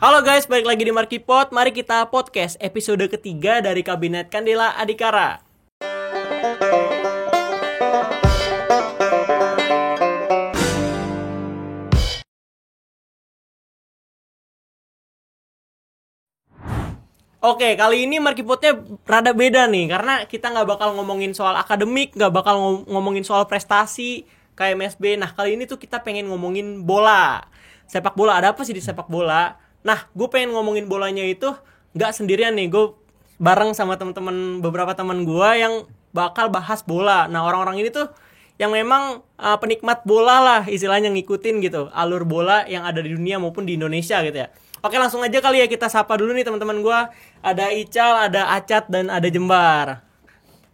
Halo guys, balik lagi di Markipod. Mari kita podcast episode ketiga dari Kabinet Kandela Adhikara. Oke, kali ini Markipodnya rada beda nih, karena kita nggak bakal ngomongin soal akademik, nggak bakal ngomongin soal prestasi KMSB. Nah, kali ini tuh kita pengen ngomongin bola, sepak bola. Ada apa sih di sepak bola? Nah, gue pengen ngomongin bolanya itu nggak sendirian nih, gue bareng sama teman-teman, beberapa teman gue yang bakal bahas bola. Nah, orang-orang ini tuh yang memang penikmat bola lah, istilahnya ngikutin gitu alur bola yang ada di dunia maupun di Indonesia gitu ya. Oke, langsung aja kali ya kita sapa dulu nih teman-teman gue. Ada Ical, ada Acat, dan ada Jembar.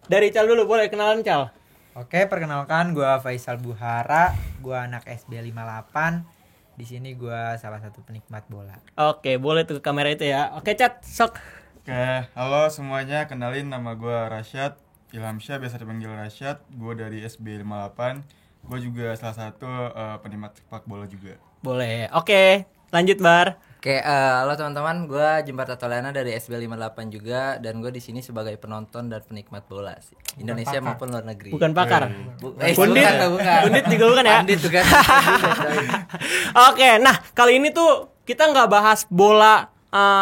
Dari Ical dulu, boleh kenalan Cal? Oke, perkenalkan gue Faisal Buhara, gue anak SB 58. Di sini gue salah satu penikmat bola. Oke, boleh tuh ke kamera itu ya. Oke, Cat, sok. Oke, halo semuanya, kenalin nama gue Rasyad Ilhamsyah, biasa dipanggil Rasyad. Gue dari SB 58. Gue juga salah satu penikmat sepak bola juga. Boleh. Oke, lanjut Bar. Oke, halo teman-teman, gue Jembar Tatoliana dari SB 58 juga, dan gue di sini sebagai penonton dan penikmat bola sih, Indonesia maupun luar negeri. Bukan pakar. Pundit, Pundit juga bukan ya? Pundit bukan. Oke, nah kali ini tuh kita nggak bahas bola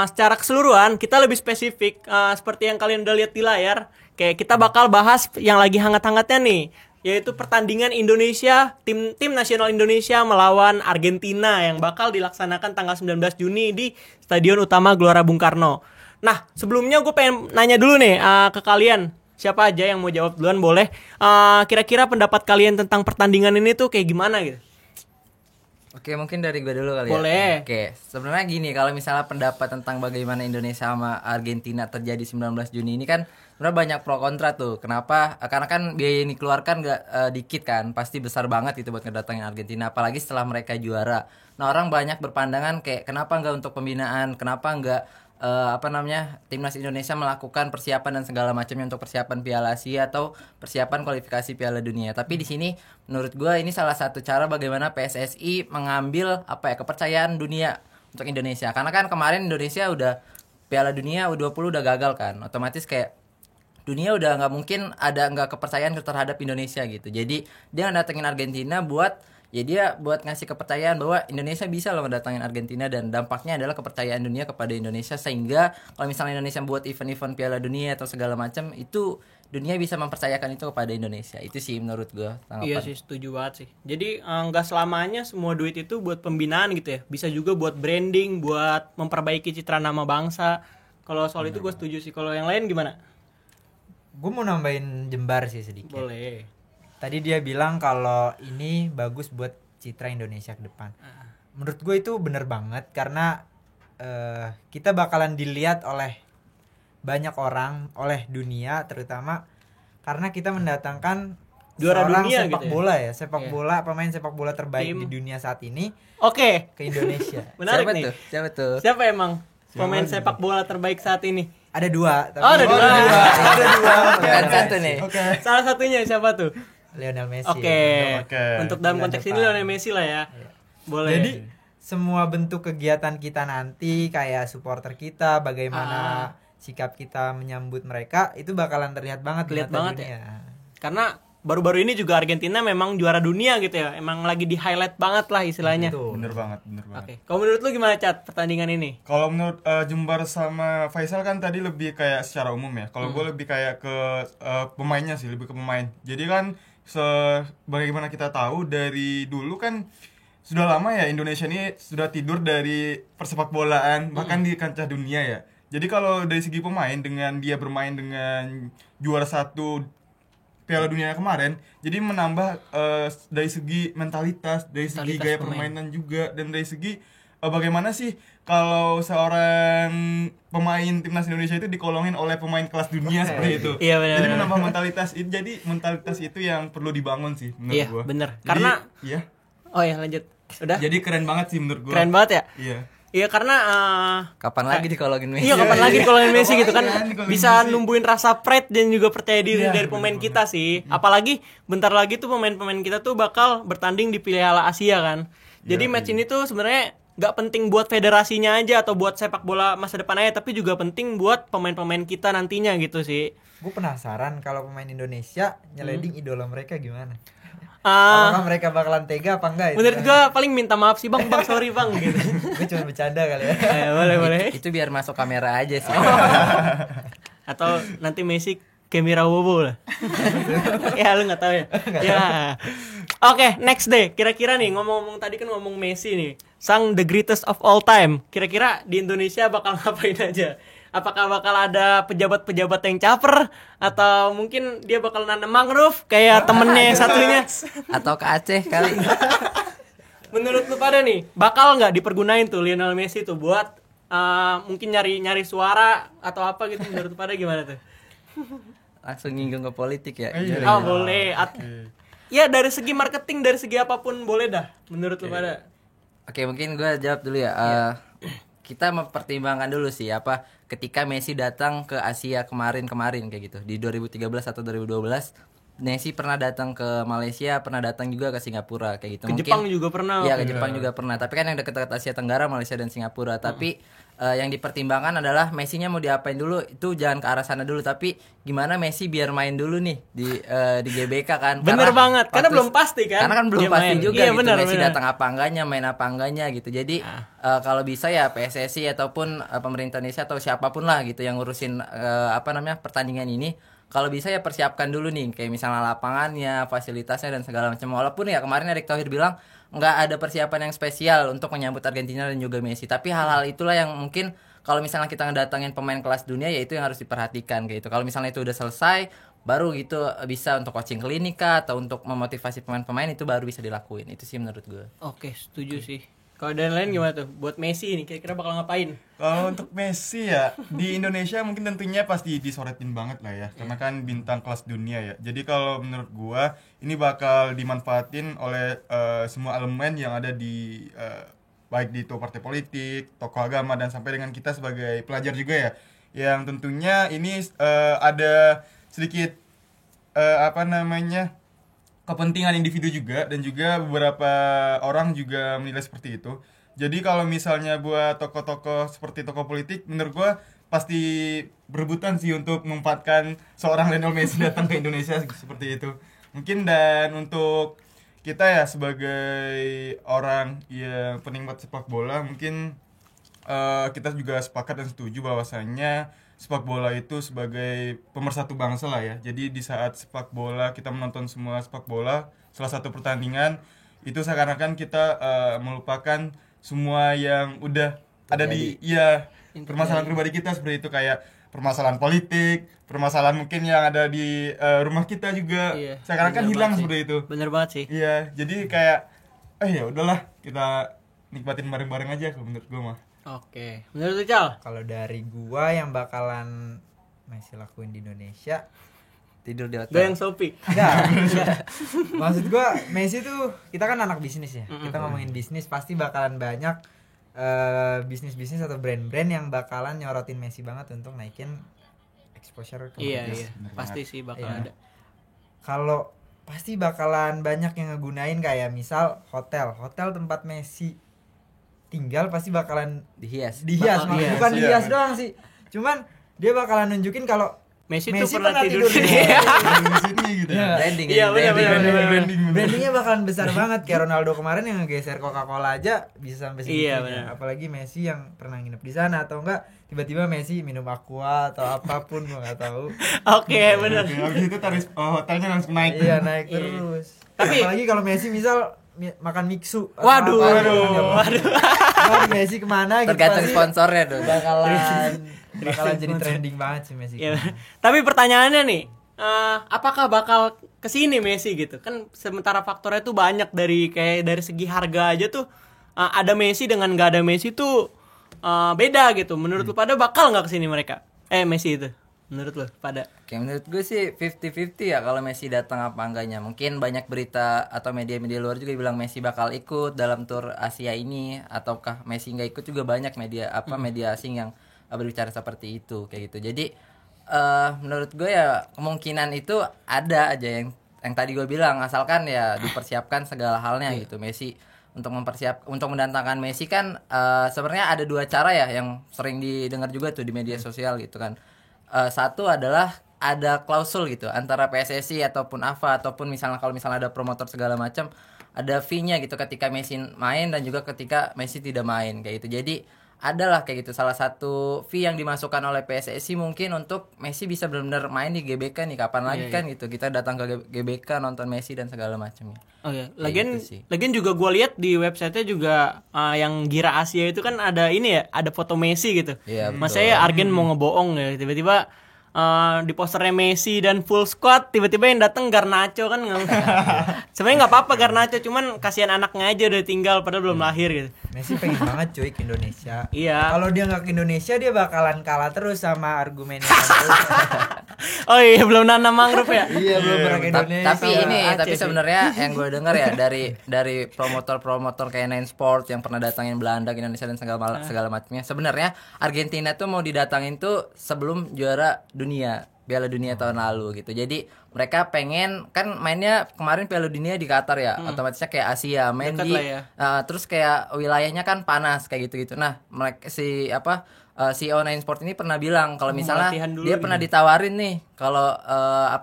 secara keseluruhan, kita lebih spesifik seperti yang kalian udah lihat di layar. Kayak kita bakal bahas yang lagi hangat-hangatnya nih, yaitu pertandingan Indonesia, tim nasional Indonesia melawan Argentina yang bakal dilaksanakan tanggal 19 Juni di Stadion Utama Gelora Bung Karno. Nah, sebelumnya gue pengen nanya dulu nih ke kalian, siapa aja yang mau jawab duluan boleh. Kira-kira pendapat kalian tentang pertandingan ini tuh kayak gimana gitu? Oke, mungkin dari gue dulu kali ya. Boleh. Oke, sebenarnya gini, kalau misalnya pendapat tentang bagaimana Indonesia sama Argentina terjadi 19 Juni ini kan sebenarnya banyak pro kontra tuh. Kenapa? Karena kan biaya yang dikeluarkan gak dikit kan, pasti besar banget gitu buat ngedatangin Argentina, apalagi setelah mereka juara. Nah, orang banyak berpandangan kayak kenapa nggak untuk pembinaan, kenapa nggak timnas Indonesia melakukan persiapan dan segala macamnya untuk persiapan Piala Asia atau persiapan kualifikasi Piala Dunia. Tapi di sini menurut gue ini salah satu cara bagaimana PSSI mengambil kepercayaan dunia untuk Indonesia. Karena kan kemarin Indonesia udah Piala Dunia U20 udah gagal kan. Otomatis kayak dunia udah nggak mungkin ada nggak kepercayaan terhadap Indonesia gitu. Jadi dia ngedatengin Argentina buat ngasih kepercayaan bahwa Indonesia bisa loh mendatangin Argentina, dan dampaknya adalah kepercayaan dunia kepada Indonesia, sehingga kalau misalnya Indonesia buat event-event Piala Dunia atau segala macam, itu dunia bisa mempercayakan itu kepada Indonesia. Itu sih menurut gue tanggapan. Iya sih, setuju banget sih. Jadi nggak selamanya semua duit itu buat pembinaan gitu ya. Bisa juga buat branding, buat memperbaiki citra nama bangsa. Kalau soal itu gue setuju sih. Kalau yang lain gimana? Gue mau nambahin Jembar sih sedikit. Boleh. Tadi dia bilang kalau ini bagus buat citra Indonesia ke depan. Menurut gue itu bener banget, karena kita bakalan dilihat oleh banyak orang, oleh dunia terutama, karena kita mendatangkan juara seorang dunia sepak gitu ya? bola ya, sepak bola, pemain sepak bola terbaik di dunia saat ini Oke. ke Indonesia. Menarik Siapa nih. tuh? Siapa tuh? Siapa emang pemain sepak bola terbaik saat ini? Ada dua. Tapi Oh, ada dua. Ada dua. Bukan satu nih. Oke. Salah satunya siapa tuh? Lionel Messi. Oke. Oke. Untuk dalam Bulan konteks depan. ini Lionel Messi lah ya. Boleh. Jadi semua bentuk kegiatan kita nanti, kayak supporter kita, bagaimana sikap kita menyambut mereka, itu bakalan terlihat banget di Terlihat mata banget dunia. Karena baru-baru ini juga Argentina memang juara dunia gitu ya. Emang lagi di highlight banget lah istilahnya. Betul. Bener banget. Oke. Kalau menurut lu gimana Cat pertandingan ini? Kalau menurut Jembar sama Faisal kan tadi lebih kayak secara umum ya. Kalau gue lebih kayak ke pemainnya sih, lebih ke pemain. Jadi kan bagaimana kita tahu dari dulu kan sudah lama ya Indonesia ini sudah tidur dari persepak bolaan bahkan di kancah dunia ya. Jadi kalau dari segi pemain, dengan dia bermain dengan juara satu Piala Dunia kemarin, jadi menambah dari segi mentalitas, dari segi gaya permainan juga, dan dari segi bagaimana sih kalau seorang pemain timnas Indonesia itu dikolongin oleh pemain kelas dunia seperti itu. Iya, benar. Jadi menambah mentalitas itu, jadi mentalitas itu yang perlu dibangun sih menurut Iya, gua. bener. Jadi, Karena iya. oh ya lanjut. Udah. Jadi keren banget sih menurut gua. Keren banget ya? Iya. Iya karena Kapan lagi dikolongin Messi? iya kapan lagi dikolongin Messi gitu kan, Kapan dikolongin bisa Messi? numbuhin rasa pride dan juga percaya diri Iya, dari pemain kita sih. Apalagi bentar lagi tuh pemain-pemain kita tuh bakal bertanding di Piala Asia kan. Jadi match ini tuh sebenarnya nggak penting buat federasinya aja atau buat sepak bola masa depan aja, tapi juga penting buat pemain-pemain kita nantinya gitu sih. Gue penasaran kalau pemain Indonesia nyeleding idola mereka gimana. Ah, Apakah mereka bakalan tega apa enggak? menurut gue paling minta maaf sih bang sorry bang gitu. Gue cuma bercanda kali ya. Boleh. Itu biar masuk kamera aja sih. Atau nanti Messi Kemira Wobo lah. Ya lu nggak tahu ya. Ya. Oke, next deh. Kira-kira nih ngomong-ngomong tadi kan ngomong Messi nih, sang the greatest of all time. Kira-kira di Indonesia bakal ngapain aja? Apakah bakal ada pejabat-pejabat yang caper atau mungkin dia bakal nanam mangrove kayak temennya yang satunya? Atau ke Aceh kali. Menurut lu pada nih, bakal nggak dipergunain tuh Lionel Messi tuh buat mungkin nyari suara atau apa gitu? Menurut lu pada gimana tuh? Langsung nyinggung ke politik ya. Oh boleh. Ya dari segi marketing, dari segi apapun boleh dah. Menurut lu pada? Oke, mungkin gue jawab dulu ya. Kita mempertimbangkan dulu sih apa ketika Messi datang ke Asia kemarin kayak gitu di 2013 atau 2012. Messi pernah datang ke Malaysia, pernah datang juga ke Singapura kayak gitu. Ke Jepang juga pernah. Iya, ke Jepang juga pernah. Tapi kan yang dekat-dekat Asia Tenggara, Malaysia dan Singapura. Tapi yang dipertimbangkan adalah Messi-nya mau diapain dulu, itu jangan ke arah sana dulu, tapi gimana Messi biar main dulu nih di GBK kan. Bener banget, karena belum pasti kan. Karena kan belum dia pasti main. juga Iya, gitu bener, Messi bener. datang apa enggaknya, main apa enggaknya gitu. Jadi kalau bisa ya PSSI ataupun pemerintah Indonesia atau siapapun lah gitu yang ngurusin pertandingan ini, kalau bisa ya persiapkan dulu nih kayak misalnya lapangannya, fasilitasnya dan segala macam. Walaupun ya kemarin Erick Thohir bilang nggak ada persiapan yang spesial untuk menyambut Argentina dan juga Messi. Tapi hal-hal itulah yang mungkin kalau misalnya kita ngedatangin pemain kelas dunia ya itu yang harus diperhatikan kayak gitu. Kalau misalnya itu udah selesai baru gitu bisa untuk coaching klinik atau untuk memotivasi pemain-pemain itu baru bisa dilakuin. Itu sih menurut gue. Oke, setuju sih. Kalau dan lain gimana tuh? Buat Messi ini kira-kira bakal ngapain? Kalau untuk Messi ya di Indonesia mungkin tentunya pasti disoretin banget lah ya, karena kan bintang kelas dunia ya. Jadi kalau menurut gua ini bakal dimanfaatin oleh semua elemen yang ada di baik di partai politik, tokoh agama dan sampai dengan kita sebagai pelajar juga ya. Yang tentunya ini ada sedikit kepentingan individu juga dan juga beberapa orang juga menilai seperti itu. Jadi kalau misalnya buat tokoh-tokoh seperti tokoh politik, menurut gua pasti berebutan sih untuk memanfaatkan seorang Lionel Messi datang ke Indonesia seperti itu. Mungkin dan untuk kita ya sebagai orang yang penikmat sepak bola mungkin kita juga sepakat dan setuju bahwasannya sepak bola itu sebagai pemersatu bangsa lah ya. Jadi di saat sepak bola kita menonton semua sepak bola, salah satu pertandingan itu seakan-akan kita melupakan semua yang udah ada di permasalahan pribadi kita seperti itu, kayak permasalahan politik, permasalahan mungkin yang ada di rumah kita juga. Iya, Seakan-akan bener hilang banget seperti itu. Bener banget sih. Iya, jadi kayak ya udahlah kita nikmatin bareng-bareng aja kalau menurut gue mah. Oke, menurut lu Cal? Kalau dari gua yang bakalan Messi lakuin di Indonesia, Tidur di hotel. Goyang Shopee. enggak. Maksud gua Messi tuh kita kan anak bisnis ya. Kita ngomongin bisnis pasti bakalan banyak bisnis-bisnis atau brand-brand yang bakalan nyorotin Messi banget untuk naikin exposure ke Iya, bisnis. iya. Pasti sih bakal Iya. ada. Kalau pasti bakalan banyak yang ngegunain kayak misal hotel tempat Messi tinggal pasti bakalan Dihias. Bakal hias, bukan iya. dihias doang sih. Cuman dia bakalan nunjukin kalau Messi tuh Messi pernah tidur di di sini. Di sini gitu ya. Branding. Iya, bener, branding. bener. Branding. Brandingnya bakalan besar banget kayak Ronaldo kemarin yang ngegeser Coca-Cola aja bisa sampai Iya, segitunya. bener. Apalagi Messi yang pernah nginep di sana atau enggak tiba-tiba Messi minum aqua atau apapun gua enggak tahu. Oke, bener. Oke, habis itu tarif hotelnya langsung naik. Iya naik Iya. terus. Tapi- apalagi kalau Messi misal makan mixu. atau Waduh, apa, waduh. Kalau Messi kemana gitu Tergantung pasti sponsornya tuh. bakalan jadi trending banget sih Messi. Iya. Tapi pertanyaannya nih, apakah bakal kesini Messi gitu? Kan sementara faktornya tuh banyak dari segi harga aja tuh ada Messi dengan nggak ada Messi tuh beda gitu. Menurut lu pada bakal nggak kesini mereka? Messi itu. Menurut lu pada? Oke, menurut gue sih 50-50 ya kalau Messi datang apa enggaknya. Mungkin banyak berita atau media-media luar juga bilang Messi bakal ikut dalam tur Asia ini, ataukah Messi nggak ikut juga banyak media asing yang berbicara seperti itu kayak gitu. Jadi menurut gue ya kemungkinan itu ada aja yang tadi gue bilang, asalkan ya dipersiapkan segala halnya gitu. Messi untuk mendatangkan Messi kan sebenarnya ada dua cara ya yang sering didengar juga tuh di media sosial gitu kan. Satu adalah ada klausul gitu antara PSSI ataupun AFA ataupun misalnya kalau misalnya ada promotor segala macam ada fee-nya gitu ketika Messi main dan juga ketika Messi tidak main kayak gitu. Jadi adalah kayak gitu salah satu fee yang dimasukkan oleh PSSI mungkin untuk Messi bisa benar-benar main di GBK nih kapan lagi kan gitu kita datang ke GBK nonton Messi dan segala macamnya. Oh ya, Kayak gitu sih. lagian juga gue lihat di websitenya juga yang Gira Asia itu kan ada ini ya, ada foto Messi gitu. Iya, betul. Mas saya Argen mau ngebohong ya, tiba-tiba di posternya Messi dan full squad tiba-tiba yang datang Garnacho kan sebenarnya nggak apa-apa Garnacho cuman kasihan anaknya aja udah tinggal padahal belum lahir gitu. Messi pengen banget cuy ke Indonesia. Iya. Kalau dia nggak ke Indonesia dia bakalan kalah terus sama argumennya. Oh iya belum nanam mangrove ya. Iya belum pernah ke Indonesia. Tapi sebenarnya yang gue dengar ya dari promotor-promotor kayak Nine Sport yang pernah datangin Belanda ke Indonesia dan segala macamnya. Sebenarnya Argentina tuh mau didatangin tuh sebelum juara dunia Piala Dunia tahun lalu gitu. Jadi mereka pengen kan mainnya kemarin Piala Dunia di Qatar ya, otomatisnya kayak Asia main Dekat di lah ya. terus kayak wilayahnya kan panas kayak gitu-gitu. Nah, mereka CEO Nine Sport ini pernah bilang kalau misalnya latihan dulu dia gitu. pernah ditawarin nih kalau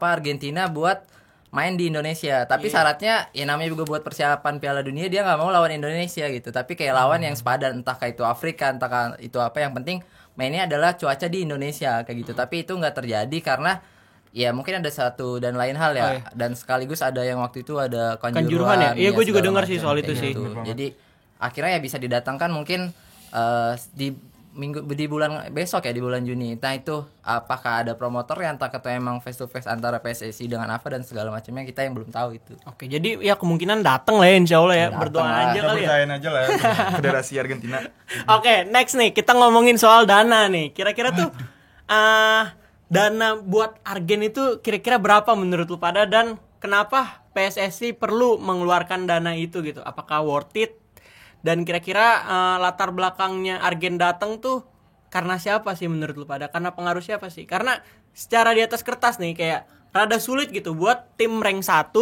Argentina buat main di Indonesia, tapi syaratnya ya namanya juga buat persiapan Piala Dunia dia nggak mau lawan Indonesia gitu, tapi kayak lawan yang sepadan entah kayak itu Afrika entah itu apa yang penting mainnya adalah cuaca di Indonesia kayak gitu. Tapi itu nggak terjadi karena ya mungkin ada satu dan lain hal ya. Oh, iya. Dan sekaligus ada yang waktu itu ada Kanjuruhan ya? Iya, gue juga segala dengar sih macam, soal kayak itu sih. gitu. Jadi akhirnya ya bisa didatangkan mungkin di bulan besok ya di bulan Juni. Nah itu apakah ada promotor yang entah atau emang face to face antara PSSI dengan AFA dan segala macamnya kita yang belum tahu itu. Oke, jadi ya kemungkinan datang lah ya insya Allah ya. Dateng Berdoa lah. aja Kita kali ya. percayain aja lah ya Federasi Argentina. Oke, next nih kita ngomongin soal dana nih. Kira-kira tuh dana buat Argen itu kira-kira berapa menurut lu pada dan kenapa PSSI perlu mengeluarkan dana itu gitu? Apakah worth it? Dan kira-kira latar belakangnya Argen datang tuh karena siapa sih menurut lu pada? Karena pengaruh siapa sih? Karena secara di atas kertas nih kayak rada sulit gitu buat tim rank 1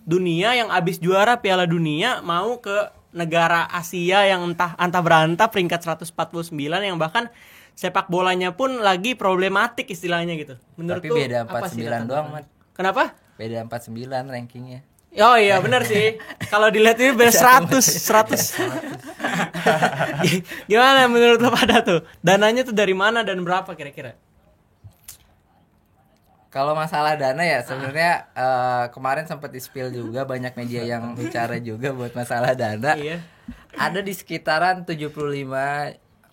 dunia yang abis juara Piala Dunia mau ke negara Asia yang entah berantah peringkat 149 yang bahkan sepak bolanya pun lagi problematik istilahnya gitu. Menurut Tapi lu beda apa sih 49 latar doang, belakangnya? Mat. Kenapa? Beda 49 rankingnya. Oh iya benar sih. Kalau dilihat ini beda 100. Gimana menurut lo pada tuh? Dananya tuh dari mana dan berapa kira-kira? Kalau masalah dana ya sebenarnya kemarin sempat di-spill juga banyak media yang bicara juga buat masalah dana. Iya. Ada di sekitaran 75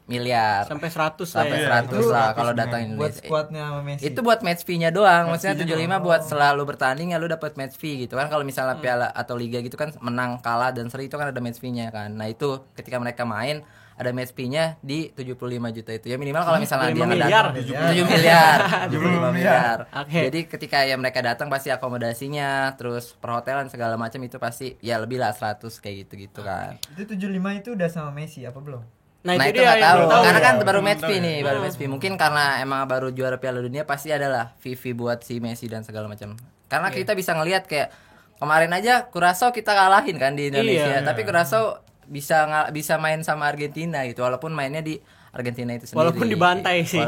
miliar. Sampai 100 lah Sampai ya. 100 lah kalau datang buat Indonesia. squadnya sama Messi. Itu buat match fee-nya doang. Maksudnya 75 buat selalu bertanding ya lu dapat match fee gitu kan. Kalau misalnya piala atau liga gitu kan menang, kalah dan seri itu kan ada match fee-nya kan. Nah, itu ketika mereka main ada match fee-nya di 75 juta itu. Ya minimal kalau misalnya 75 dia miliar. ngedatang 7 miliar. 75 miliar. Oke. Jadi ketika ya mereka datang pasti akomodasinya, terus perhotelan segala macam itu pasti ya lebih lah 100 kayak gitu-gitu kan. Itu 75 itu udah sama Messi apa belum? Nah, Nah, itu itu dia nggak yang tahu belum tahu. karena kan ya. baru Belum match tahu fee ya. nih, baru match fee. Mungkin karena emang baru juara Piala Dunia pasti adalah fee buat si Messi dan segala macam. Karena kita bisa ngelihat kayak kemarin aja Curaçao kita kalahin kan di Indonesia, Iya. tapi Curaçao bisa main sama Argentina gitu walaupun mainnya di Argentina itu sendiri. Walaupun dibantai sih.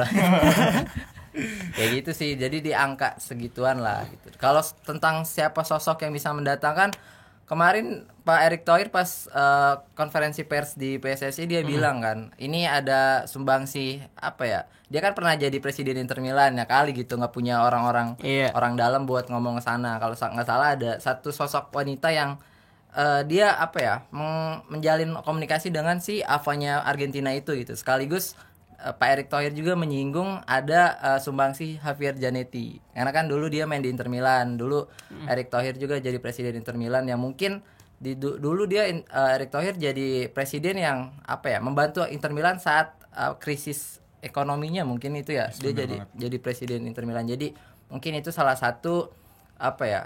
Kayak gitu sih. Jadi di angka segituan lah gitu. Kalau tentang siapa sosok yang bisa mendatangkan kemarin Pak Erick Thohir pas konferensi pers di PSSI dia bilang kan, ini ada sumbangsi apa ya? Dia kan pernah jadi presiden Inter Milan ya kali gitu, nggak punya orang-orang Iya. orang dalam buat ngomong ke sana. Kalau nggak salah ada satu sosok wanita yang dia apa ya menjalin komunikasi dengan si AFA-nya Argentina itu gitu. Sekaligus Pak Erick Thohir juga menyinggung ada sumbangsi Javier Zanetti. Karena kan dulu dia main di Inter Milan. Dulu Erick Thohir juga jadi presiden Inter Milan yang mungkin dulu dia Erick Thohir jadi presiden yang apa ya membantu Inter Milan saat krisis ekonominya mungkin itu ya. Dia jadi presiden Inter Milan. Jadi mungkin itu salah satu apa ya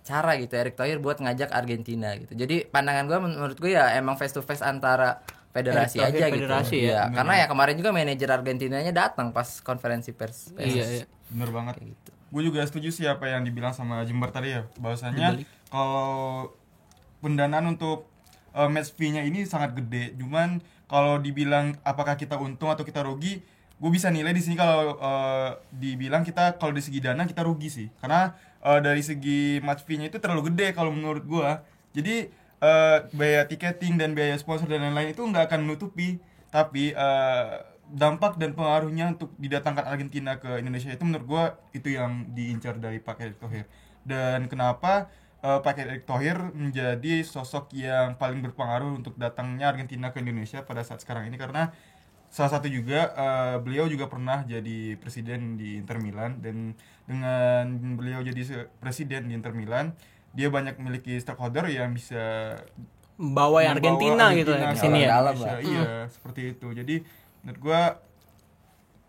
cara gitu Erick Thohir buat ngajak Argentina gitu. Jadi pandangan gue menurut gue ya emang face to face antara federasi Erick Thohir aja federasi gitu. ya. Iya, karena ya kemarin juga manajer Argentinanya datang pas konferensi pers. Iya. Bener banget. Gitu. Gue juga setuju sih apa yang dibilang sama Jember tadi ya. Bahwasanya kalau pendanaan untuk match fee-nya ini sangat gede. Cuman kalau dibilang apakah kita untung atau kita rugi, gue bisa nilai di sini kalau dibilang kita kalau dari segi dana kita rugi sih. Karena dari segi match fee-nya itu terlalu gede kalau menurut gue. Jadi biaya tiketing dan biaya sponsor dan lain-lain itu nggak akan menutupi. Tapi dampak dan pengaruhnya untuk didatangkan Argentina ke Indonesia itu menurut gue itu yang diincar dari Pak Erick Thohir. Dan kenapa Pak Erick Thohir menjadi sosok yang paling berpengaruh untuk datangnya Argentina ke Indonesia pada saat sekarang ini, karena salah satu juga beliau juga pernah jadi presiden di Inter Milan, dan dengan beliau jadi presiden di Inter Milan dia banyak memiliki stakeholder yang bisa Bawa Argentina gitu ya ke sini ya. Dalam lah. Iya, seperti itu. Jadi menurut gua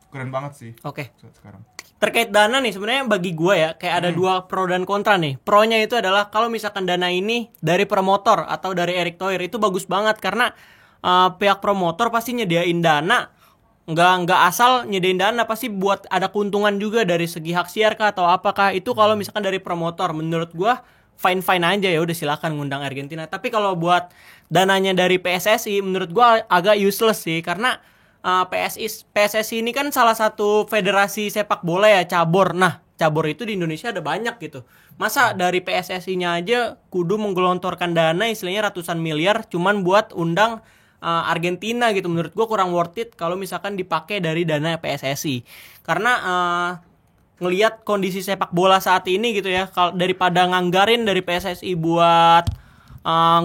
keren banget sih. Oke. Saat sekarang. Terkait dana nih, sebenarnya bagi gue ya kayak ada dua pro dan kontra nih. Pronya itu adalah kalau misalkan dana ini dari promotor atau dari Erick Thohir itu bagus banget, karena pihak promotor pasti nyediain dana, nggak asal nyediain dana, pasti buat ada keuntungan juga dari segi hak siar kah atau apakah itu. Kalau misalkan dari promotor, menurut gue fine aja, ya udah silakan ngundang Argentina. Tapi kalau buat dananya dari PSSI, menurut gue agak useless sih, karena PSSI ini kan salah satu federasi sepak bola ya, cabur. Nah, cabur itu di Indonesia ada banyak gitu. Masa dari PSSI-nya aja kudu menggelontorkan dana istilahnya ratusan miliar cuman buat undang Argentina gitu. Menurut gue kurang worth it kalau misalkan dipakai dari dana PSSI. Karena ngelihat kondisi sepak bola saat ini gitu ya, kalau daripada nganggarin dari PSSI buat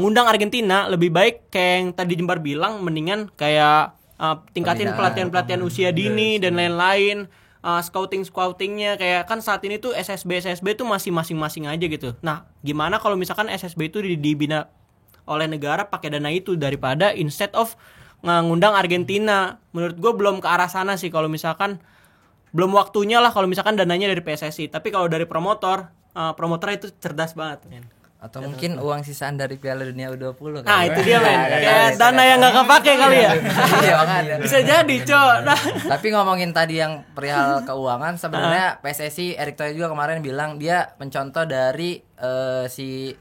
ngundang Argentina, lebih baik kayak yang tadi Jembar bilang, mendingan kayak tingkatin pelatihan usia dini dan lain-lain, scoutingnya, kayak kan saat ini tuh SSB tuh masih masing-masing aja gitu. Nah, gimana kalau misalkan SSB itu dibina oleh negara pakai dana itu daripada instead of ngundang Argentina? Menurut gue belum ke arah sana sih, kalau misalkan belum waktunya lah kalau misalkan dananya dari PSSI. Tapi kalau dari promotor itu cerdas banget, men. Atau mungkin uang sisaan dari Piala Dunia U20 kan. Nah, itu dia, men. Kayak dana yang nggak kepake kali ya. Iya, makanya. Bisa jadi, Cok. Nah. Tapi ngomongin tadi yang perihal keuangan, sebenarnya PSSI Erick Thohir juga kemarin bilang dia mencontoh dari si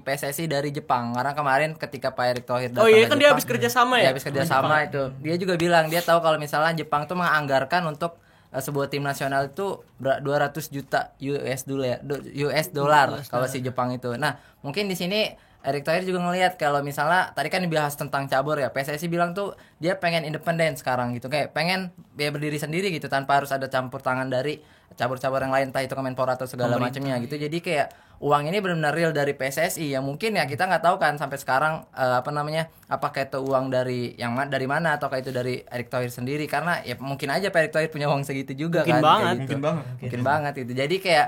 PSSI dari Jepang. Karena kemarin ketika Pak Erick Thohir datang Oh iya, ke kan dia Jepang, habis kerja sama ya? Dia habis kerja sama itu. Dia juga bilang dia tahu kalau misalnya Jepang tuh menganggarkan untuk sebuah tim nasional itu 200 juta US dollar kalau si Jepang itu. Nah, mungkin di sini Erick Thohir juga ngelihat kalau misalnya tadi kan dibahas tentang cabur ya, PSSI bilang tuh dia pengen independen sekarang gitu, kayak pengen dia berdiri sendiri gitu tanpa harus ada campur tangan dari cabur-cabur yang lain, entah itu Kemenpora atau segala macamnya gitu. Jadi kayak uang ini benar-benar real dari PSSI ya. Mungkin ya kita nggak tahu kan sampai sekarang apakah itu uang dari dari mana ataukah itu dari Erick Thohir sendiri, karena ya mungkin aja Pak Erick Thohir punya uang segitu juga Mungkin kan. banget. Gitu. Mungkin banget itu. Jadi kayak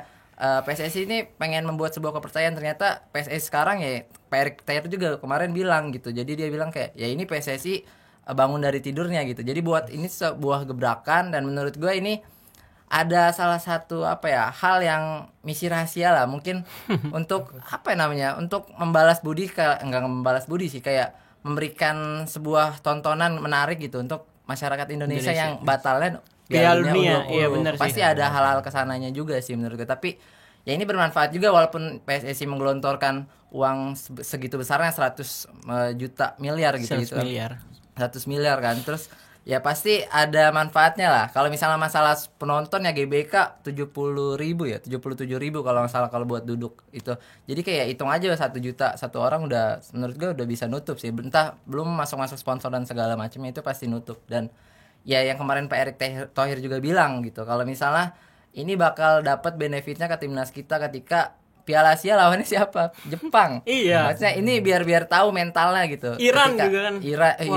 PSSI ini pengen membuat sebuah kepercayaan, ternyata PSSI sekarang ya Pak Erick Thohir juga kemarin bilang gitu. Jadi dia bilang kayak ya ini PSSI bangun dari tidurnya gitu. Jadi buat ini sebuah gebrakan, dan menurut gue ini ada salah satu hal yang misi rahasia lah mungkin untuk untuk membalas budi, enggak membalas budi sih, kayak memberikan sebuah tontonan menarik gitu untuk masyarakat Indonesia yang batalnya Piala Dunia. U20. Iya, benar sih. Pasti ada hal-hal kesananya juga sih menurut gue. Tapi ya ini bermanfaat juga walaupun PSSI menggelontorkan uang segitu besarnya 100 juta miliar gitu 100 miliar. 100 miliar kan. Terus ya pasti ada manfaatnya lah. Kalau misalnya masalah penonton ya GBK 70.000 ya, 77.000 kalau nggak salah kalau buat duduk itu. Jadi kayak hitung aja 1 juta satu orang udah, menurut gue udah bisa nutup sih. Entah belum masuk sponsor dan segala macamnya, itu pasti nutup. Dan ya yang kemarin Pak Erick Thohir juga bilang gitu, kalau misalnya ini bakal dapat benefitnya ke timnas kita ketika Piala Asia lawannya siapa? Jepang. Iya. Maksudnya ini biar juga mentalnya gitu. Iran ketika, juga kan. Irak ya.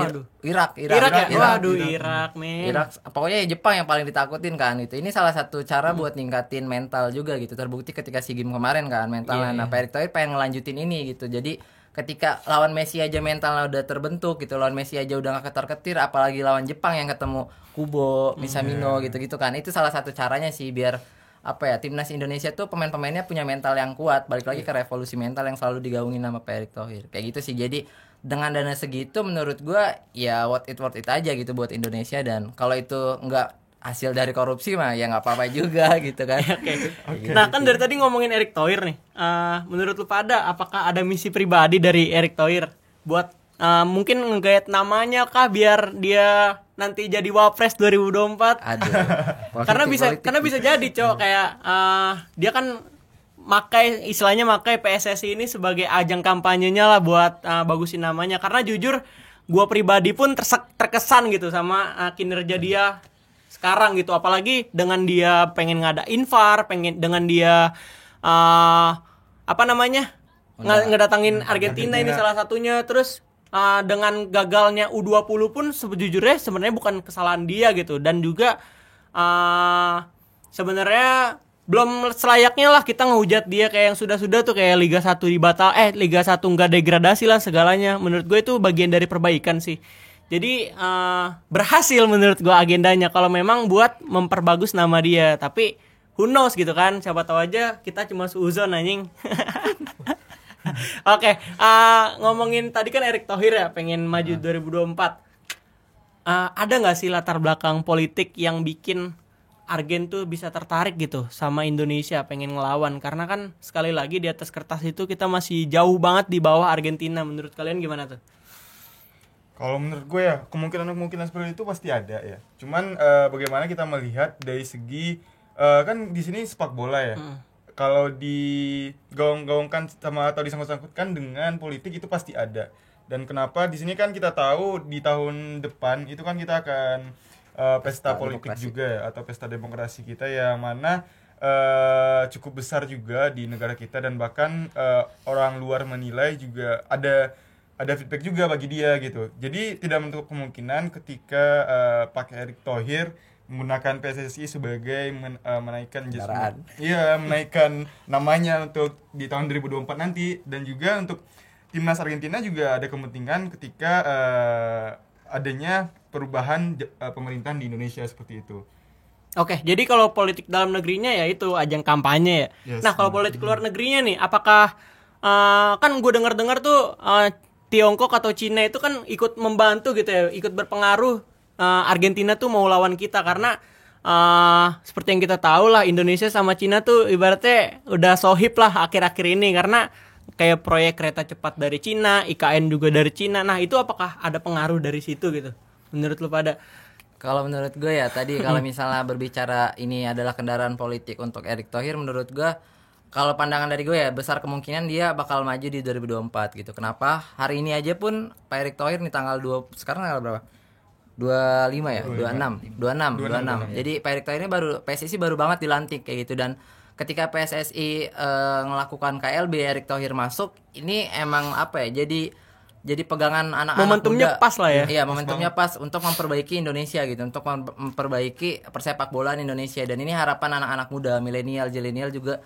Waduh, Irak, men. Irak, pokoknya ya Jepang yang paling ditakutin kan itu. Ini salah satu cara buat ningkatin mental juga gitu. Terbukti ketika SEA Games kemarin kan mentalnya. Nah, Pak Erick Thohir pengen ngelanjutin ini gitu. Jadi ketika lawan Messi aja mentalnya udah terbentuk gitu, lawan Messi aja udah gak ketar-ketir, apalagi lawan Jepang yang ketemu Kubo, Minamino gitu-gitu kan. Itu salah satu caranya sih biar timnas Indonesia tuh pemain-pemainnya punya mental yang kuat. Balik lagi ke revolusi mental yang selalu digaungin sama Pak Erick Thohir. Kayak gitu sih. Jadi dengan dana segitu menurut gua ya worth it aja gitu buat Indonesia. Dan kalau itu enggak hasil dari korupsi mah ya nggak apa-apa juga gitu kan. Oke. Nah, kan dari tadi ngomongin Erick Thohir nih. Menurut lu pada apakah ada misi pribadi dari Erick Thohir buat mungkin ngegayat namanya kah biar dia nanti jadi wapres 2024. Aduh. Karena bisa jadi cok kayak dia kan istilahnya makai PSSI ini sebagai ajang kampanyenya lah buat bagusin namanya. Karena jujur gua pribadi pun terkesan gitu sama kinerja dia sekarang gitu, apalagi dengan dia pengen ngadain VAR, dengan dia ngedatangin Argentina ini salah satunya. Terus dengan gagalnya U20 pun sejujurnya sebenarnya bukan kesalahan dia gitu, dan juga sebenarnya belum selayaknya lah kita ngehujat dia kayak yang sudah-sudah tuh, kayak Liga 1 Liga 1 enggak degradasi lah segalanya. Menurut gue itu bagian dari perbaikan sih. Jadi berhasil menurut gue agendanya kalau memang buat memperbagus nama dia. Tapi who knows gitu kan, siapa tahu aja kita cuma seuzon anjing. Oke, ngomongin tadi kan Erick Thohir ya pengen maju 2024. Ada nggak sih latar belakang politik yang bikin Argen tuh bisa tertarik gitu sama Indonesia pengen ngelawan? Karena kan sekali lagi di atas kertas itu kita masih jauh banget di bawah Argentina. Menurut kalian gimana tuh? Kalau menurut gue ya kemungkinan seperti itu pasti ada ya. Cuman bagaimana kita melihat dari segi kan di sini sepak bola ya. Kalau digaung-gaungkan sama atau disangkut-sangkutkan dengan politik itu pasti ada. Dan kenapa di sini kan kita tahu di tahun depan itu kan kita akan pesta politik demokrasi juga ya, atau pesta demokrasi kita yang mana cukup besar juga di negara kita, dan bahkan orang luar menilai juga ada feedback juga bagi dia gitu. Jadi tidak menutup kemungkinan ketika Pak Erick Thohir menggunakan PSSI sebagai menaikkan menaikkan namanya untuk di tahun 2024 nanti, dan juga untuk timnas Argentina juga ada kepentingan ketika adanya perubahan pemerintahan di Indonesia seperti itu. Oke, jadi kalau politik dalam negerinya ya itu ajang kampanye ya. Yes, nah, kalau politik luar negerinya nih, apakah kan gue dengar tuh Tiongkok atau Cina itu kan ikut membantu gitu ya, ikut berpengaruh Argentina tuh mau lawan kita, karena seperti yang kita tahu lah Indonesia sama Cina tuh ibaratnya udah sohib lah akhir-akhir ini, karena kayak proyek kereta cepat dari Cina, IKN juga dari Cina. Nah itu apakah ada pengaruh dari situ gitu menurut lu pada? Kalau menurut gue ya tadi kalau misalnya berbicara ini adalah kendaraan politik untuk Erick Thohir, menurut gue kalau pandangan dari gue ya besar kemungkinan dia bakal maju di 2024 gitu. Kenapa? Hari ini aja pun Pak Erick Thohir nih tanggal 2, sekarang tanggal berapa? 25 ya? 26. Jadi Pak Erick Thohir ini PSSI baru banget dilantik kayak gitu, dan ketika PSSI ngelakukan KLB, Erick Thohir masuk, ini emang apa ya? Jadi pegangan anak-anak momentumnya muda. Pas lah ya. Iya, momentumnya pas untuk memperbaiki Indonesia gitu, untuk memperbaiki persepak bolaan Indonesia, dan ini harapan anak-anak muda, milenial, zilenial juga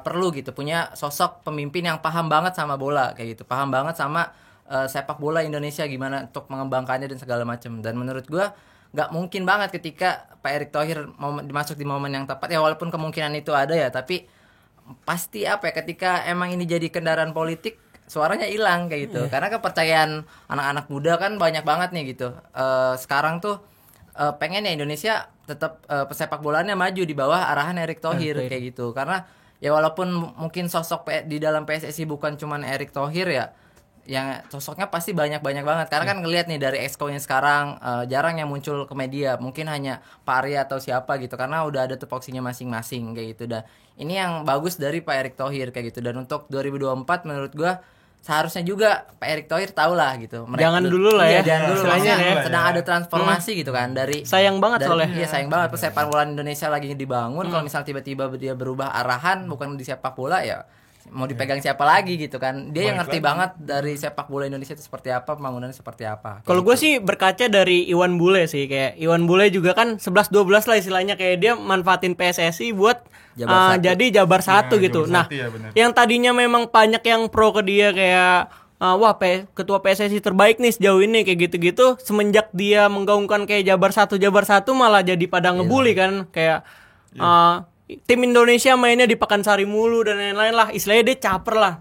perlu gitu punya sosok pemimpin yang paham banget sama bola kayak gitu, paham banget sama sepak bola Indonesia gimana untuk mengembangkannya dan segala macam. Dan menurut gua nggak mungkin banget ketika Pak Erick Thohir masuk di momen yang tepat ya, walaupun kemungkinan itu ada ya, tapi pasti apa ya, ketika emang ini jadi kendaraan politik suaranya hilang kayak gitu. Karena kepercayaan anak-anak muda kan banyak banget nih gitu. Sekarang tuh pengen ya Indonesia tetap pesepak bolanya maju di bawah arahan Erick Thohir kayak gitu. Karena ya walaupun mungkin sosok di dalam PSSI bukan cuman Erick Thohir ya, yang sosoknya pasti banyak banget. Karena kan ngelihat nih dari exco-nya sekarang jarang yang muncul ke media, mungkin hanya Pak Arya atau siapa gitu, karena udah ada tupoksinya masing-masing kayak gitu. Dan ini yang bagus dari Pak Erick Thohir kayak gitu. Dan untuk 2024 menurut gua seharusnya juga Pak Erick Thohir tahu lah gitu. Jangan dulu lah ya. Jangan dulu. Istilahnya ya. Sedang ada transformasi gitu kan dari sayang banget soalnya. Iya, sayang banget persepak bola Indonesia lagi dibangun. Kalau misal tiba-tiba dia berubah arahan bukan di sepak bola ya mau dipegang siapa lagi gitu kan. Dia yang ngerti banget dari sepak bola Indonesia itu seperti apa, pembangunannya seperti apa. Kalau gue sih berkaca dari Iwan Bule sih, kayak Iwan Bule juga kan 11-12 lah istilahnya, kayak dia manfaatin PSSI buat jadi Jabar 1 gitu. Nah, yang tadinya memang banyak yang pro ke dia kayak ketua PSSI terbaik nih sejauh ini kayak gitu-gitu, semenjak dia menggaungkan kayak Jabar 1 malah jadi pada ngebully kan, kayak tim Indonesia mainnya di Pakansari mulu dan lain-lain lah, istilahnya dia caper lah.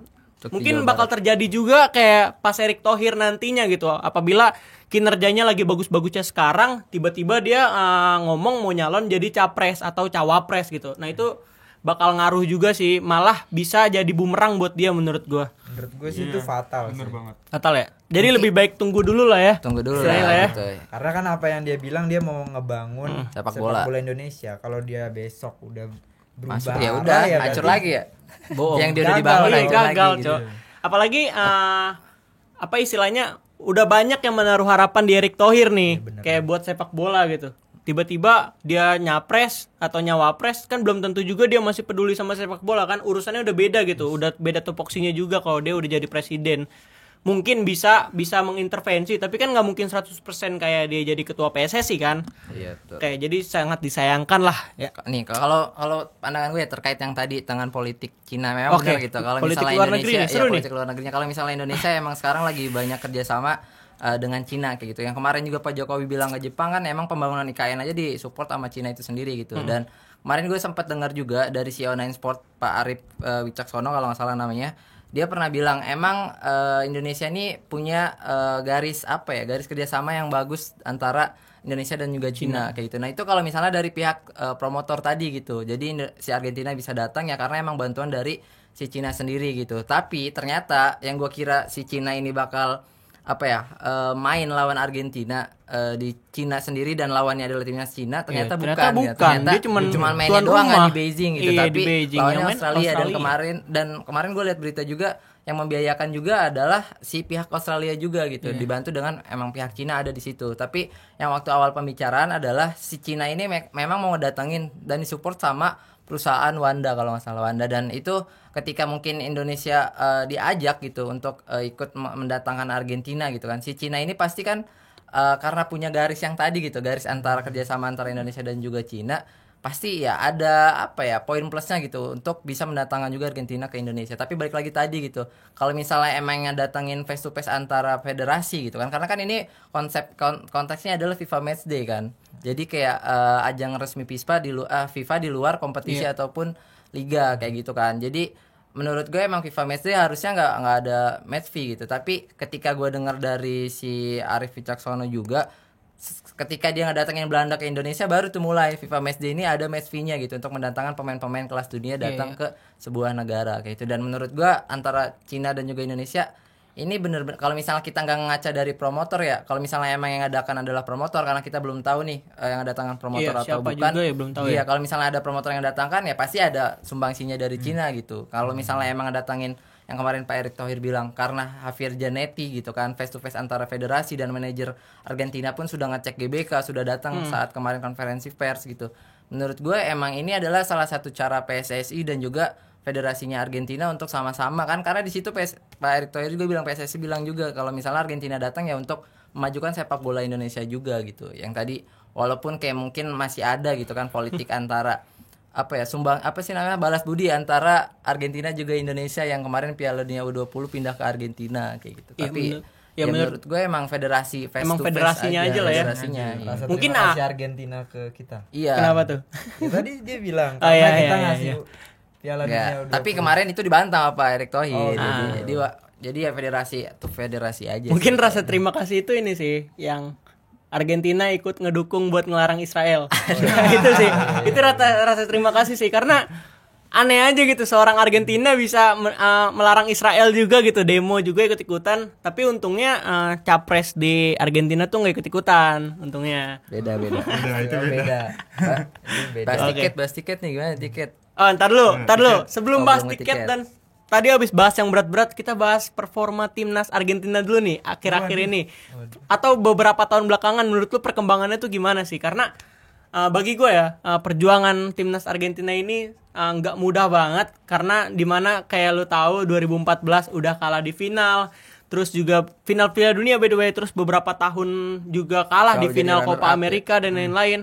Mungkin bakal terjadi juga kayak pas Erick Thohir nantinya gitu, apabila kinerjanya lagi bagus-bagusnya sekarang, tiba-tiba dia ngomong mau nyalon jadi capres atau cawapres gitu. Nah itu bakal ngaruh juga sih, malah bisa jadi bumerang buat dia menurut gue. Menurut gue sih itu fatal Bener sih. banget. Fatal ya. Jadi lebih baik tunggu dulu lah ya. Tunggu dulu Istilahnya lah lah ya. gitu. Karena kan apa yang dia bilang dia mau ngebangun Sepak sepak bola. bola Indonesia. Kalau dia besok udah berubah Masuk ya arah, udah ya hancur berarti lagi ya. Bohong. Yang dia udah Gagal dibangun dong. hancur gagal, lagi gitu. Cok. Apalagi apa istilahnya udah banyak yang menaruh harapan di Erick Thohir nih, bener. kayak buat sepak bola gitu. Tiba-tiba dia nyapres atau nyawapres, kan belum tentu juga dia masih peduli sama sepak bola kan, urusannya udah beda gitu, udah beda tupoksinya juga kalau dia udah jadi presiden. Mungkin bisa mengintervensi, tapi kan nggak mungkin 100% kayak dia jadi ketua PSSI kan. Iya, betul. Kayak jadi sangat disayangkan lah ya. Nih kalau pandangan gue ya terkait yang tadi dengan politik Cina memang Oke. benar gitu. Kalau Politik misalnya luar Indonesia, negeri nih, seru nih. politik luar negerinya. Kalau misalnya Indonesia emang sekarang lagi banyak kerjasama dengan Cina kayak gitu. Yang kemarin juga Pak Jokowi bilang ke Jepang kan emang pembangunan IKN aja disupport sama Cina itu sendiri gitu. Dan kemarin gue sempat dengar juga dari CEO Nine Sport Pak Arif Wicaksono kalau nggak salah namanya. Dia pernah bilang emang Indonesia ini punya garis kerjasama yang bagus antara Indonesia dan juga Cina kayak gitu. Nah itu kalau misalnya dari pihak promotor tadi gitu, jadi si Argentina bisa datang ya karena emang bantuan dari si Cina sendiri gitu. Tapi ternyata yang gue kira si Cina ini bakal main lawan Argentina di Cina sendiri dan lawannya adalah timnas Cina, ternyata Iya, bukan. ternyata Ya. bukan. Dia cuman mainnya tuan doang rumah. di Beijing gitu, Iya, tapi di Beijing. lawannya Yang main Australia. Australia. Dan kemarin gue lihat berita juga yang membiayakan juga adalah si pihak Australia juga gitu, dibantu dengan emang pihak Cina ada di situ. Tapi yang waktu awal pembicaraan adalah si Cina ini memang mau ngedatengin dan disupport sama perusahaan Wanda kalau nggak salah Wanda, dan itu ketika mungkin Indonesia diajak gitu untuk ikut mendatangkan Argentina gitu kan, si Cina ini pasti kan karena punya garis yang tadi gitu, garis antara kerjasama antara Indonesia dan juga Cina, pasti ya ada poin plusnya gitu untuk bisa mendatangkan juga Argentina ke Indonesia. Tapi balik lagi tadi gitu, kalau misalnya emang datangin face to face antara federasi gitu kan, karena kan ini konteksnya adalah FIFA Matchday kan, jadi kayak ajang resmi FIFA di luar kompetisi ataupun liga kayak gitu kan. Jadi menurut gue emang FIFA Matchday harusnya nggak ada match fee gitu. Tapi ketika gue dengar dari si Arif Wicaksono juga, ketika dia ngedatengin Belanda ke Indonesia baru tuh mulai FIFA Matchday ini ada match fee-nya gitu untuk mendatangkan pemain-pemain kelas dunia datang ke sebuah negara kayak gitu. Dan menurut gue antara Cina dan juga Indonesia ini bener-bener, kalau misalnya kita nggak ngaca dari promotor ya, kalau misalnya emang yang ngadakan adalah promotor, karena kita belum tahu nih yang datangkan promotor atau siapa bukan. juga ya, belum tahu Iya, ya. kalau misalnya ada promotor yang datangkan ya pasti ada sumbangsinya dari Cina gitu. Kalau misalnya emang datangin yang kemarin Pak Erick Thohir bilang karena Javier Zanetti gitu kan, face to face antara federasi dan manajer Argentina pun sudah ngecek GBK, sudah datang saat kemarin konferensi pers gitu. Menurut gue emang ini adalah salah satu cara PSSI dan juga federasinya Argentina untuk sama-sama kan, karena di situ Pak Erick Thohir juga bilang, PSSI bilang juga kalau misalnya Argentina datang ya untuk memajukan sepak bola Indonesia juga gitu. Yang tadi walaupun kayak mungkin masih ada gitu kan politik antara balas budi antara Argentina juga Indonesia yang kemarin Piala Dunia U20 pindah ke Argentina kayak gitu. Iya, Tapi menurut gue emang federasi face Emang to face federasinya aja lah ya. federasinya, iya. Rasa Mungkin, terima kasih Argentina ke kita. Iya. Kenapa tuh? Ya, tadi dia bilang Oh, iya, karena kita iya, ngasih iya. Piala Nggak, Dunia U20. tapi kemarin itu dibantah sama Pak Erick Thohir. Oh, Jadi ya federasi aja. Mungkin sih. rasa terima kasih itu ini sih yang Argentina ikut ngedukung buat ngelarang Israel. Itu sih. Itu rasa terima kasih sih, karena aneh aja gitu seorang Argentina bisa melarang Israel juga gitu, demo juga ikut-ikutan, tapi untungnya capres di Argentina tuh nggak ikut-ikutan untungnya. Beda. Udah, itu beda. Beda. Bahas tiket nih, gimana tiket? Oh, ntar dulu. Sebelum bahas belum tiket tiket. dan tadi habis bahas yang berat-berat, kita bahas performa timnas Argentina dulu nih akhir-akhir ini. Atau beberapa tahun belakangan, menurut lu perkembangannya tuh gimana sih? Karena bagi gue ya, perjuangan timnas Argentina ini nggak mudah banget, karena dimana kayak lu tahu 2014 udah kalah di final, terus juga final Piala Dunia by the way, terus beberapa tahun juga kalah di Selalu jadi final runner Copa up, America dan lain-lain.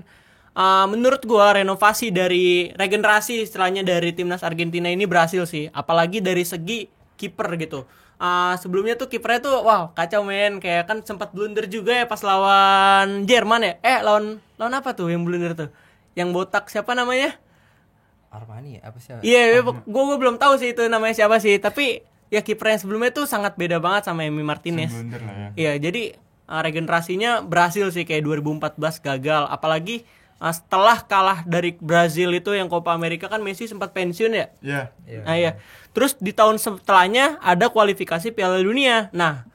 Menurut gua renovasi dari regenerasi istilahnya dari timnas Argentina ini berhasil sih, apalagi dari segi kiper gitu. Sebelumnya tuh kipernya tuh wow kacau men, kayak kan sempat blunder juga ya pas lawan Jerman ya. Lawan apa tuh yang blunder tuh? Yang botak siapa namanya? Armani ya? Apa sih? Iya, gua belum tahu sih itu namanya siapa sih, tapi ya kiper yang sebelumnya tuh sangat beda banget sama Emi Martinez. Blunder lah ya. Iya, jadi regenerasinya berhasil sih, kayak 2014 gagal, apalagi setelah kalah dari Brazil itu yang Copa America kan Messi sempat pensiun ya. Iya. Nah, iya. Terus di tahun setelahnya ada kualifikasi Piala Dunia. Nah,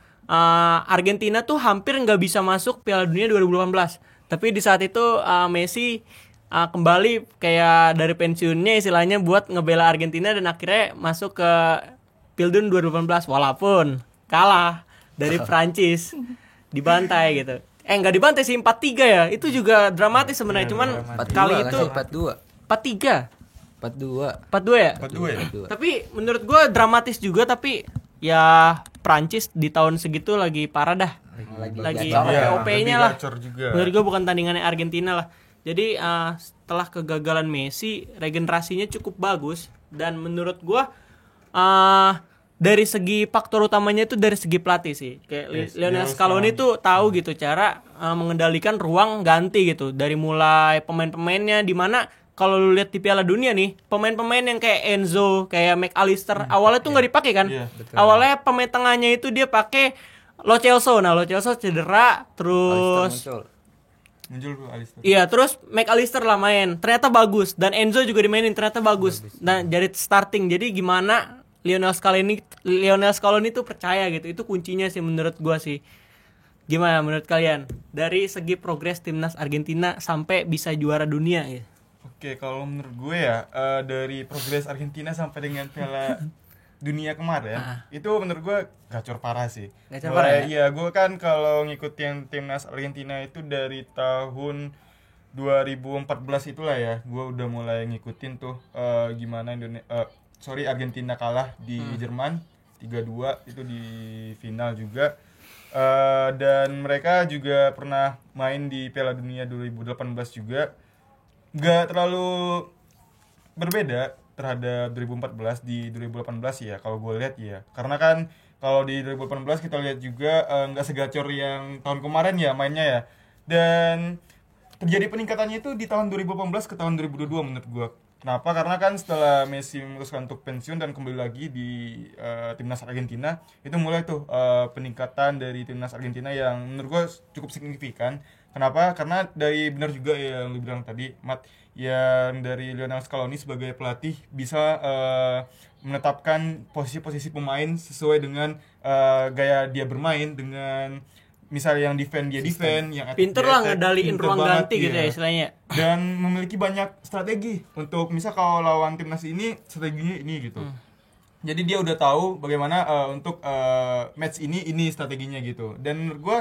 Argentina tuh hampir nggak bisa masuk Piala Dunia 2018. Tapi di saat itu Messi kembali kayak dari pensiunnya istilahnya buat ngebela Argentina dan akhirnya masuk ke Pildun 2018 walaupun kalah dari Prancis dibantai gitu. Nggak dibantai sih 4-3 ya. Itu juga dramatis sebenarnya. Cuman kali itu 4-3. 4-2 ya? 42 ya. Tapi menurut gue dramatis juga tapi ya Prancis di tahun segitu lagi parah dah. Lagi Iya, OP-nya lebih lah. gacor juga. Menurut gue bukan tandingannya Argentina lah. Jadi setelah kegagalan Messi, regenerasinya cukup bagus dan menurut gue dari segi faktor utamanya itu dari segi pelatih sih. Kayak Lionel Scaloni tuh tahu gitu cara mengendalikan ruang ganti gitu. Dari mulai pemain-pemainnya di mana kalau lu lihat di Piala Dunia nih, pemain-pemain yang kayak Enzo, kayak McAllister awalnya tuh nggak dipakai kan? Iya, Awalnya pemain tengahnya itu dia pakai Lo Celso. Nah, Lo Celso cedera terus Muncul tuh Alistar. iya, terus McAllister lah main. Ternyata bagus dan Enzo juga dimainin ternyata bagus. Nah, jadi starting. Jadi gimana Lionel Scaloni tuh percaya gitu. Itu kuncinya sih menurut gua sih. Gimana menurut kalian? Dari segi progres timnas Argentina sampai bisa juara dunia ya. Oke, kalau menurut gue ya dari progres Argentina sampai dengan Piala Dunia kemarin itu menurut gue gacor parah sih. Gacor parah ya? Iya, gue kan kalau ngikutin timnas Argentina itu dari tahun 2014 itulah ya, gue udah mulai ngikutin tuh gimana Argentina kalah di Jerman 3-2 itu di final juga. Dan mereka juga pernah main di Piala Dunia 2018 juga. Gak terlalu berbeda terhadap 2014 di 2018 ya kalau gue lihat ya. Karena kan kalau di 2018 kita lihat juga nggak segacor yang tahun kemarin ya mainnya ya. Dan terjadi peningkatannya itu di tahun 2018 ke tahun 2022 menurut gue. Kenapa? Karena kan setelah Messi memutuskan untuk pensiun dan kembali lagi di timnas Argentina, itu mulai tuh peningkatan dari timnas Argentina yang menurut gue cukup signifikan. Kenapa? Karena dari benar juga yang lu bilang tadi, Mat, yang dari Lionel Scaloni sebagai pelatih bisa menetapkan posisi-posisi pemain sesuai dengan gaya dia bermain, dengan misalnya yang defend dia defend, yang attack Pinter dia lah attack, ngedaliin pinter ruang banget, ganti gitu iya. ya istilahnya. Dan memiliki banyak strategi untuk misal kalau lawan timnas ini strateginya ini gitu. Jadi dia udah tahu bagaimana untuk match ini strateginya gitu. Dan menurut gua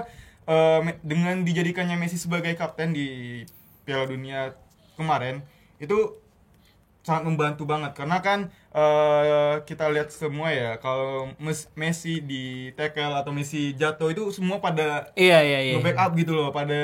dengan dijadikannya Messi sebagai kapten di Piala Dunia kemarin itu sangat membantu banget karena kan kita lihat semua ya kalau Messi di tackle atau Messi jatuh itu semua pada Iya. nge-backup gitu loh, pada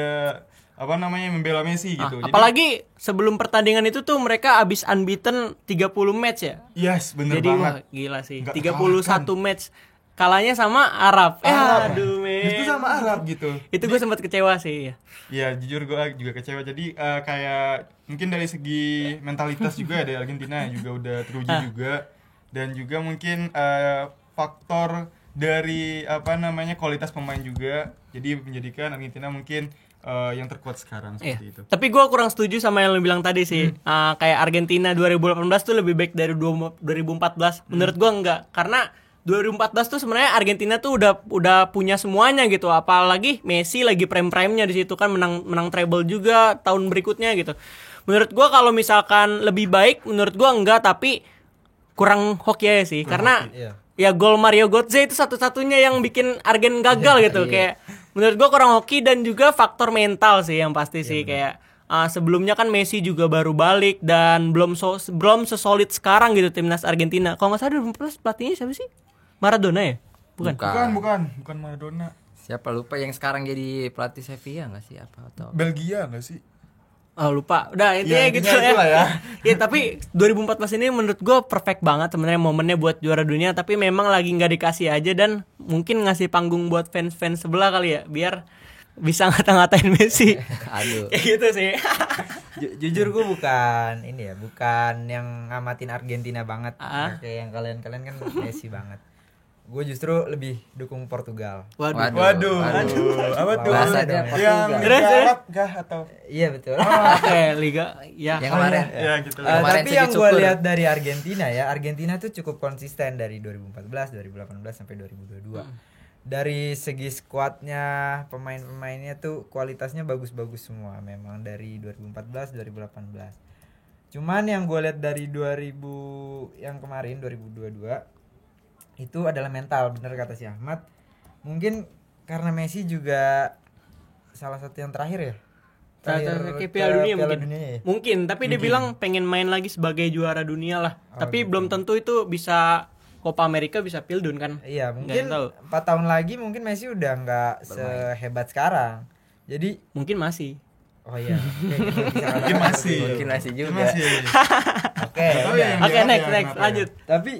membela Messi gitu. Jadi, Apalagi sebelum pertandingan itu tuh mereka abis unbeaten 30 match ya. yes, bener Jadi banget. wah gila sih. Nggak 31 match. Kalahnya sama Arab. Aduh, men. Itu sama Arab gitu. Itu gue sempat kecewa sih ya. Ya jujur gue juga kecewa. Jadi kayak mungkin dari segi mentalitas juga ya dari Argentina juga udah teruji juga. Dan juga mungkin faktor dari kualitas pemain juga. Jadi menjadikan Argentina mungkin yang terkuat sekarang seperti itu. Tapi gue kurang setuju sama yang lo bilang tadi sih. Kayak Argentina 2018 tuh lebih baik dari 2014. Menurut gue enggak. Karena 2014 tuh sebenarnya Argentina tuh udah punya semuanya gitu. Apalagi Messi lagi prime-prime-nya di situ kan menang treble juga tahun berikutnya gitu. Menurut gua kalau misalkan lebih baik menurut gua enggak, tapi kurang hoki aja sih. Karena ya gol Mario Götze itu satu-satunya yang bikin Argen gagal gitu. Kayak menurut gua kurang hoki dan juga faktor mental sih yang pasti sih kayak sebelumnya kan Messi juga baru balik dan belum sesolid sekarang gitu timnas Argentina. Kalau nggak salah 2014 pelatihnya siapa sih? Maradona ya? Bukan. Bukan Maradona. Siapa lupa yang sekarang jadi pelatih Sevilla nggak sih apa atau Belgia nggak sih? Oh lupa. Udah intinya gitu itulah ya. Ya tapi 2014 ini menurut gue perfect banget sebenarnya momennya buat juara dunia. Tapi memang lagi nggak dikasih aja dan mungkin ngasih panggung buat fans-fans sebelah kali ya biar bisa ngata-ngatain Messi. aduh. Kayak gitu sih. Jujur gue bukan yang ngamatin Argentina banget. Kayak yang kalian kan Messi banget. gue justru lebih dukung Portugal. Waduh. Apa tuh? Bahasanya Yang Portugal. Liga Arab kah atau Iya betul. Oke, liga ya. Yang kemarin. ya gitu. Kemarin Tapi sujud yang gue syukur. lihat dari Argentina ya, Argentina tuh cukup konsisten dari 2014, 2018 sampai 2022. Dari segi skuadnya, pemain-pemainnya tuh kualitasnya bagus-bagus semua memang dari 2014, 2018. Cuman yang gue lihat dari 2000 yang kemarin 2022 itu adalah mental, bener kata si Ahmad. Mungkin karena Messi juga salah satu yang terakhir ya. Ke Piala Dunia mungkin. ya? Mungkin, tapi dia bilang pengen main lagi sebagai juara dunia lah. Tapi belum tentu itu bisa Copa America, bisa Pildun kan. Iya, Nggak mungkin tahu. 4 tahun lagi mungkin Messi udah nggak sehebat sekarang. Jadi Mungkin masih. oh iya, Mungkin masih. Mungkin masih juga. Masih. Oke, Tahu udah. yang Oke, di next apa ya, next kenapa ya? lanjut. Tapi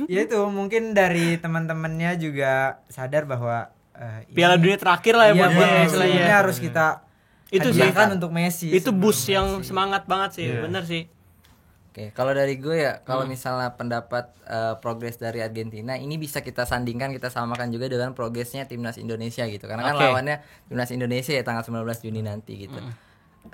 ya itu mungkin dari teman-temannya juga sadar bahwa Piala Dunia terakhir lah ya iya, buat buat Messi Messi lah ini ya. harus kita Itu sih. hadiahkan untuk Messi. Itu sebelum boost yang Messi. semangat banget sih, Iya. bener sih. Oke, kalau dari gue ya, kalau misalnya pendapat progres dari Argentina ini bisa kita sandingkan, kita samakan juga dengan progresnya timnas Indonesia gitu. Karena kan Oke. lawannya timnas Indonesia ya tanggal 19 Juni nanti gitu.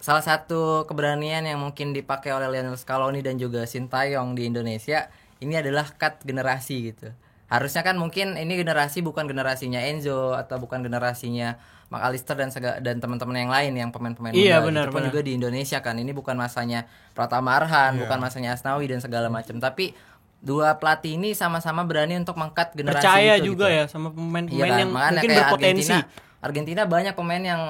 Salah satu keberanian yang mungkin dipakai oleh Lionel Scaloni dan juga Sintayong di Indonesia ini adalah cut generasi gitu. Harusnya kan mungkin ini generasi bukan generasinya Enzo atau bukan generasinya McAllister dan teman-teman yang lain yang pemain-pemain Iya, muda. benar, Itu pun benar. juga di Indonesia kan. Ini bukan masanya Pratama Arhan, bukan masanya Asnawi dan segala macam. Tapi dua pelatih ini sama-sama berani untuk mengkat generasi Percaya itu juga gitu. ya sama Iya pemain-pemain kan? yang Makanya mungkin kayak berpotensi. Argentina banyak pemain yang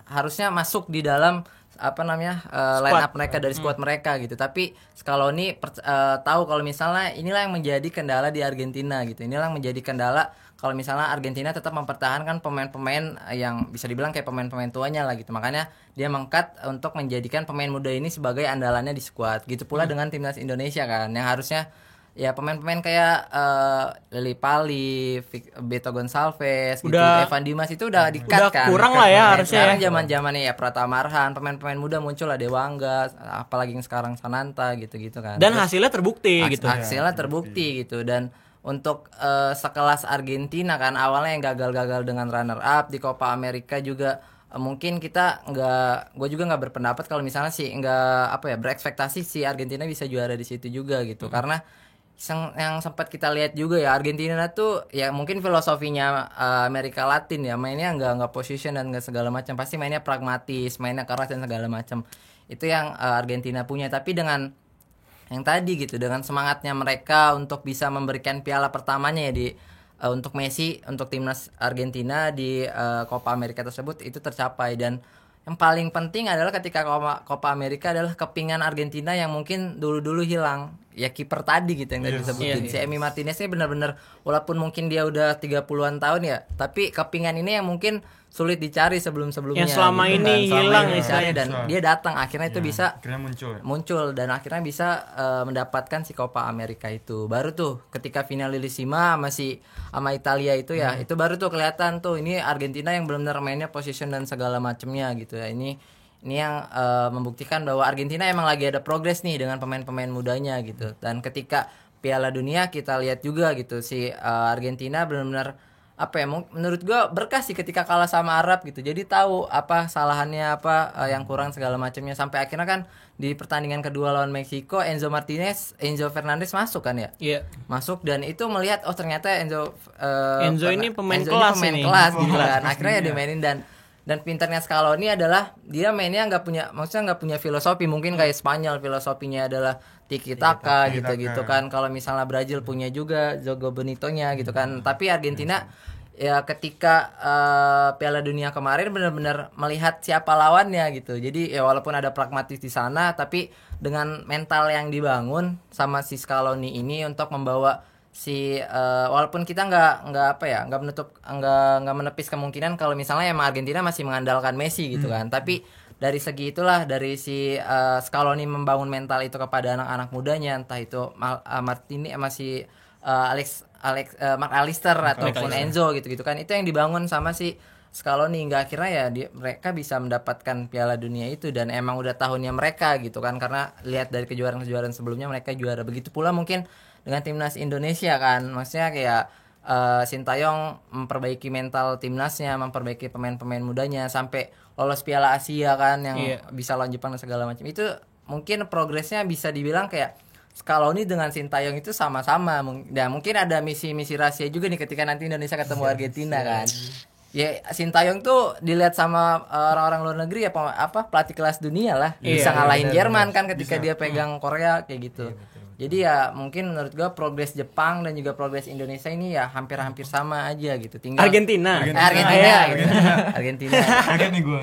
harusnya masuk di dalam line up mereka dari squad mereka gitu. Tapi Scaloni tahu kalau misalnya inilah yang menjadi kendala di Argentina gitu. Inilah yang menjadi kendala kalau misalnya Argentina tetap mempertahankan pemain-pemain yang bisa dibilang kayak pemain-pemain tuanya lah gitu. Makanya dia mengkat untuk menjadikan pemain muda ini sebagai andalannya di squad. Gitu pula dengan timnas Indonesia kan yang harusnya ya pemain-pemain kayak Lili Pali, Beto Gonçalves, gitu, Udah- Evan Dimas itu udah di-cut udah kan. kurang lah ya harusnya Sekarang ya. zaman-zamannya ya Pratama Arhan, pemain-pemain muda muncul lah Dewangga, apalagi yang sekarang Sananta gitu-gitu kan. Dan Terus hasilnya terbukti gitu. hasilnya terbukti gitu. Dan untuk sekelas Argentina kan awalnya yang gagal-gagal dengan runner up di Copa America juga mungkin kita gue juga nggak berpendapat kalau misalnya sih nggak berekspektasi si Argentina bisa juara di situ juga gitu. Karena yang sempat kita lihat juga ya Argentina tuh ya mungkin filosofinya Amerika Latin ya mainnya nggak position dan nggak segala macam, pasti mainnya pragmatis, mainnya keras dan segala macam. Itu yang Argentina punya. Tapi dengan yang tadi gitu, dengan semangatnya mereka untuk bisa memberikan piala pertamanya ya di untuk Messi, untuk timnas Argentina di Copa America tersebut itu tercapai. Dan yang paling penting adalah ketika Copa America adalah kepingan Argentina yang mungkin dulu-dulu hilang. Ya kiper tadi gitu yang tadi disebutin. Si Emi Martinez ini benar-benar walaupun mungkin dia udah 30-an tahun ya, tapi kepingan ini yang mungkin sulit dicari sebelum-sebelumnya. Yang selama gitu ini kan. Selama hilang ini istilahnya. dicari dan dia datang akhirnya itu bisa Akhirnya muncul ya. muncul dan akhirnya bisa mendapatkan si Copa America itu. Baru tuh ketika finalisima sama Italia itu ya, itu baru tuh kelihatan tuh ini Argentina yang benar-benar mainnya position dan segala macamnya gitu ya. Ini yang membuktikan bahwa Argentina emang lagi ada progres nih dengan pemain-pemain mudanya gitu. Dan ketika Piala Dunia kita lihat juga gitu si Argentina benar-benar menurut gua berkah sih ketika kalah sama Arab gitu. Jadi tahu apa kesalahannya, yang kurang segala macamnya, sampai akhirnya kan di pertandingan kedua lawan Meksiko Enzo Fernandez masuk kan ya. Iya. Masuk dan itu melihat ternyata Enzo ini pemain Enzo kelas pemain ini. kelas gitu kan. Akhirnya ya dimainin dan pintarnya Scaloni adalah dia mainnya nggak punya filosofi, mungkin kayak Spanyol filosofinya adalah tiki taka gitu kan. Kalau misalnya Brazil punya juga Jogo Bonitonya gitu kan. Tapi Argentina ya ketika Piala Dunia kemarin benar-benar melihat siapa lawannya gitu. Jadi ya walaupun ada pragmatis di sana, tapi dengan mental yang dibangun sama si Scaloni ini untuk membawa walaupun kita nggak menepis kemungkinan kalau misalnya emang Argentina masih mengandalkan Messi gitu kan. Tapi dari segi itulah dari si Scaloni membangun mental itu kepada anak-anak mudanya, entah itu Martini masih McAllister ataupun Enzo gitu kan. Itu yang dibangun sama si Scaloni hingga akhirnya ya mereka bisa mendapatkan Piala Dunia itu. Dan emang udah tahunnya mereka gitu kan, karena lihat dari kejuaraan-kejuaraan sebelumnya mereka juara. Begitu pula mungkin dengan timnas Indonesia kan, maksudnya kayak Sintayong memperbaiki mental timnasnya, memperbaiki pemain-pemain mudanya sampai lolos Piala Asia kan yang bisa lawan Jepang dan segala macam. Itu mungkin progresnya bisa dibilang kayak Scaloni dengan Sintayong itu sama-sama. Dan mungkin ada misi-misi rahasia juga nih ketika nanti Indonesia ketemu Argentina kan. Ya Sintayong tuh dilihat sama orang-orang luar negeri ya pelatih kelas dunia lah. Bisa ngalahin Jerman kan ketika dia pegang Korea kayak gitu. Jadi ya mungkin menurut gua progres Jepang dan juga progres Indonesia ini ya hampir-hampir sama aja gitu. Tinggal Argentina. Argentina. Kaget nih gue.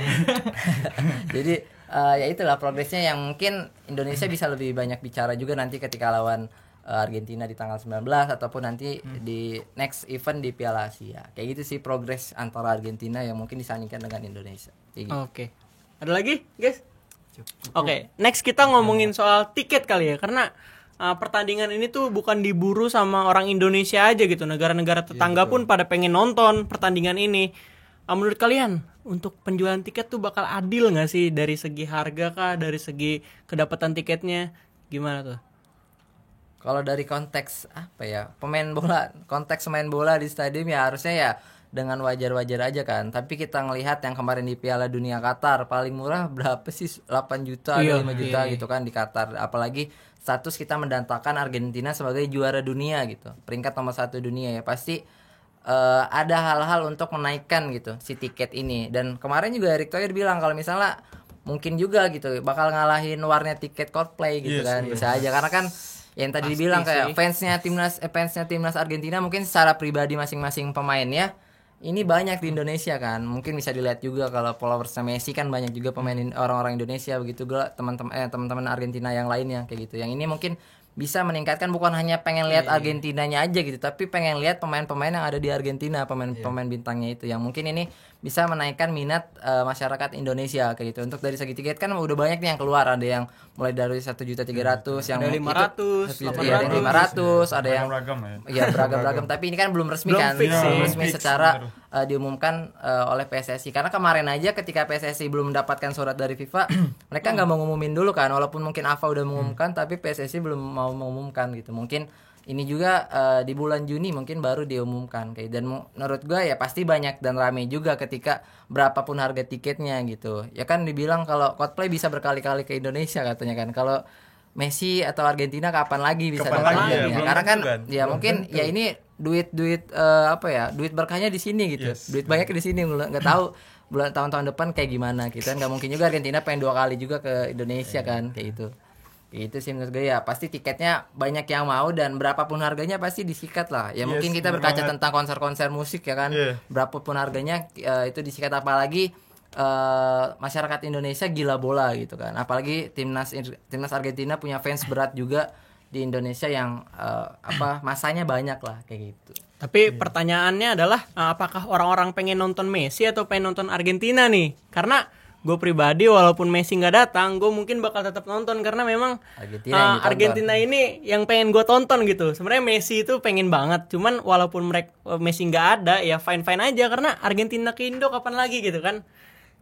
Jadi ya itulah progresnya yang mungkin Indonesia bisa lebih banyak bicara juga nanti ketika lawan Argentina di tanggal 19 ataupun nanti di next event di Piala Asia. Kayak gitu sih progres antara Argentina yang mungkin disandingkan dengan Indonesia. Kayak gitu. Oke. Ada lagi, guys? Oke, next kita ngomongin soal tiket kali ya, karena pertandingan ini tuh bukan diburu sama orang Indonesia aja gitu. Negara-negara tetangga pun pada pengen nonton pertandingan ini. Menurut kalian untuk penjualan tiket tuh bakal adil nggak sih dari segi harga kah, dari segi kedapatan tiketnya, gimana tuh? Kalau dari konteks konteks main bola di stadium ya harusnya ya dengan wajar-wajar aja kan. Tapi kita ngelihat yang kemarin di Piala Dunia Qatar paling murah berapa sih? 8 juta atau 5 juta gitu kan di Qatar. Apalagi status kita mendatangkan Argentina sebagai juara dunia gitu. Peringkat nomor 1 dunia ya pasti ada hal-hal untuk menaikkan gitu si tiket ini. Dan kemarin juga Erick Thohir bilang kalau misalnya mungkin juga gitu bakal ngalahin warnet tiket Coldplay gitu kan. Bisa aja karena kan yang tadi dibilang kayak fansnya timnas Argentina mungkin secara pribadi masing-masing pemainnya ini banyak di Indonesia kan. Mungkin bisa dilihat juga kalau followersnya Messi kan banyak juga pemain orang-orang Indonesia begitu juga teman-teman Argentina yang lainnya kayak gitu. Yang ini mungkin bisa meningkatkan bukan hanya pengen lihat Argentinanya aja gitu, tapi pengen lihat pemain-pemain yang ada di Argentina, pemain bintangnya itu yang mungkin ini bisa menaikkan minat masyarakat Indonesia kayak gitu. Untuk dari segi tiket kan udah banyak nih yang keluar, ada yang mulai dari 1.300.000 yang ada 500, ada yang 500, ada yang beragam beragam tapi ini kan belum resmi kan, belum resmi secara diumumkan oleh PSSI karena kemarin aja ketika PSSI belum mendapatkan surat dari FIFA mereka nggak mau ngumumin dulu kan, walaupun mungkin AFA udah mengumumkan tapi PSSI belum mau mengumumkan gitu. Mungkin ini juga di bulan Juni mungkin baru diumumkan kayak. Dan menurut gue ya pasti banyak dan rame juga ketika berapapun harga tiketnya gitu. Ya kan dibilang kalau Coldplay bisa berkali-kali ke Indonesia katanya kan. Kalau Messi atau Argentina kapan lagi bisa datang ya? Karena kan ya mungkin ya ini duit duit berkahnya di sini gitu. Duit banyak di sini, nggak tahu bulan tahun-tahun depan kayak gimana gitu kan. Nggak mungkin juga Argentina pengen 2 kali juga ke Indonesia kan kayak gitu. Itu sih menurut gue ya pasti tiketnya banyak yang mau dan berapapun harganya pasti disikat lah ya. Mungkin kita berkaca tentang konser-konser musik ya kan, berapapun harganya itu disikat. Apalagi masyarakat Indonesia gila bola gitu kan, apalagi timnas Argentina punya fans berat juga di Indonesia yang masanya banyak lah kayak gitu. Tapi pertanyaannya adalah apakah orang-orang pengen nonton Messi atau pengen nonton Argentina nih? Karena gue pribadi walaupun Messi nggak datang, gue mungkin bakal tetap nonton karena memang Argentina ini yang pengen gue tonton gitu. Sebenarnya Messi itu pengen banget, cuman walaupun Messi nggak ada ya fine aja karena Argentina ke Indo kapan lagi gitu kan.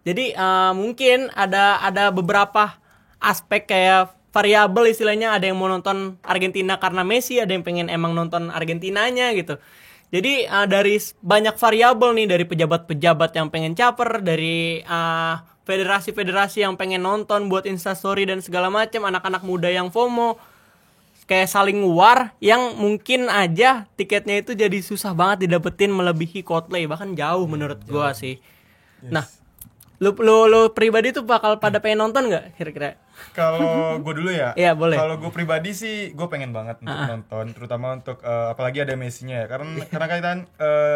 Jadi mungkin ada beberapa aspek kayak variabel istilahnya, ada yang mau nonton Argentina karena Messi, ada yang pengen emang nonton Argentinanya gitu. Jadi dari banyak variabel nih, dari pejabat-pejabat yang pengen caper, dari federasi-federasi yang pengen nonton buat instastory dan segala macam, anak-anak muda yang FOMO, kayak saling war yang mungkin aja tiketnya itu jadi susah banget didapetin melebihi Coldplay, bahkan jauh menurut gua sih. Nah, lu pribadi tuh bakal pada pengen nonton nggak kira-kira? Kalau gue dulu ya, iya boleh. Kalau gue pribadi sih gue pengen banget untuk nonton, terutama untuk apalagi ada Messi-nya ya, karena kita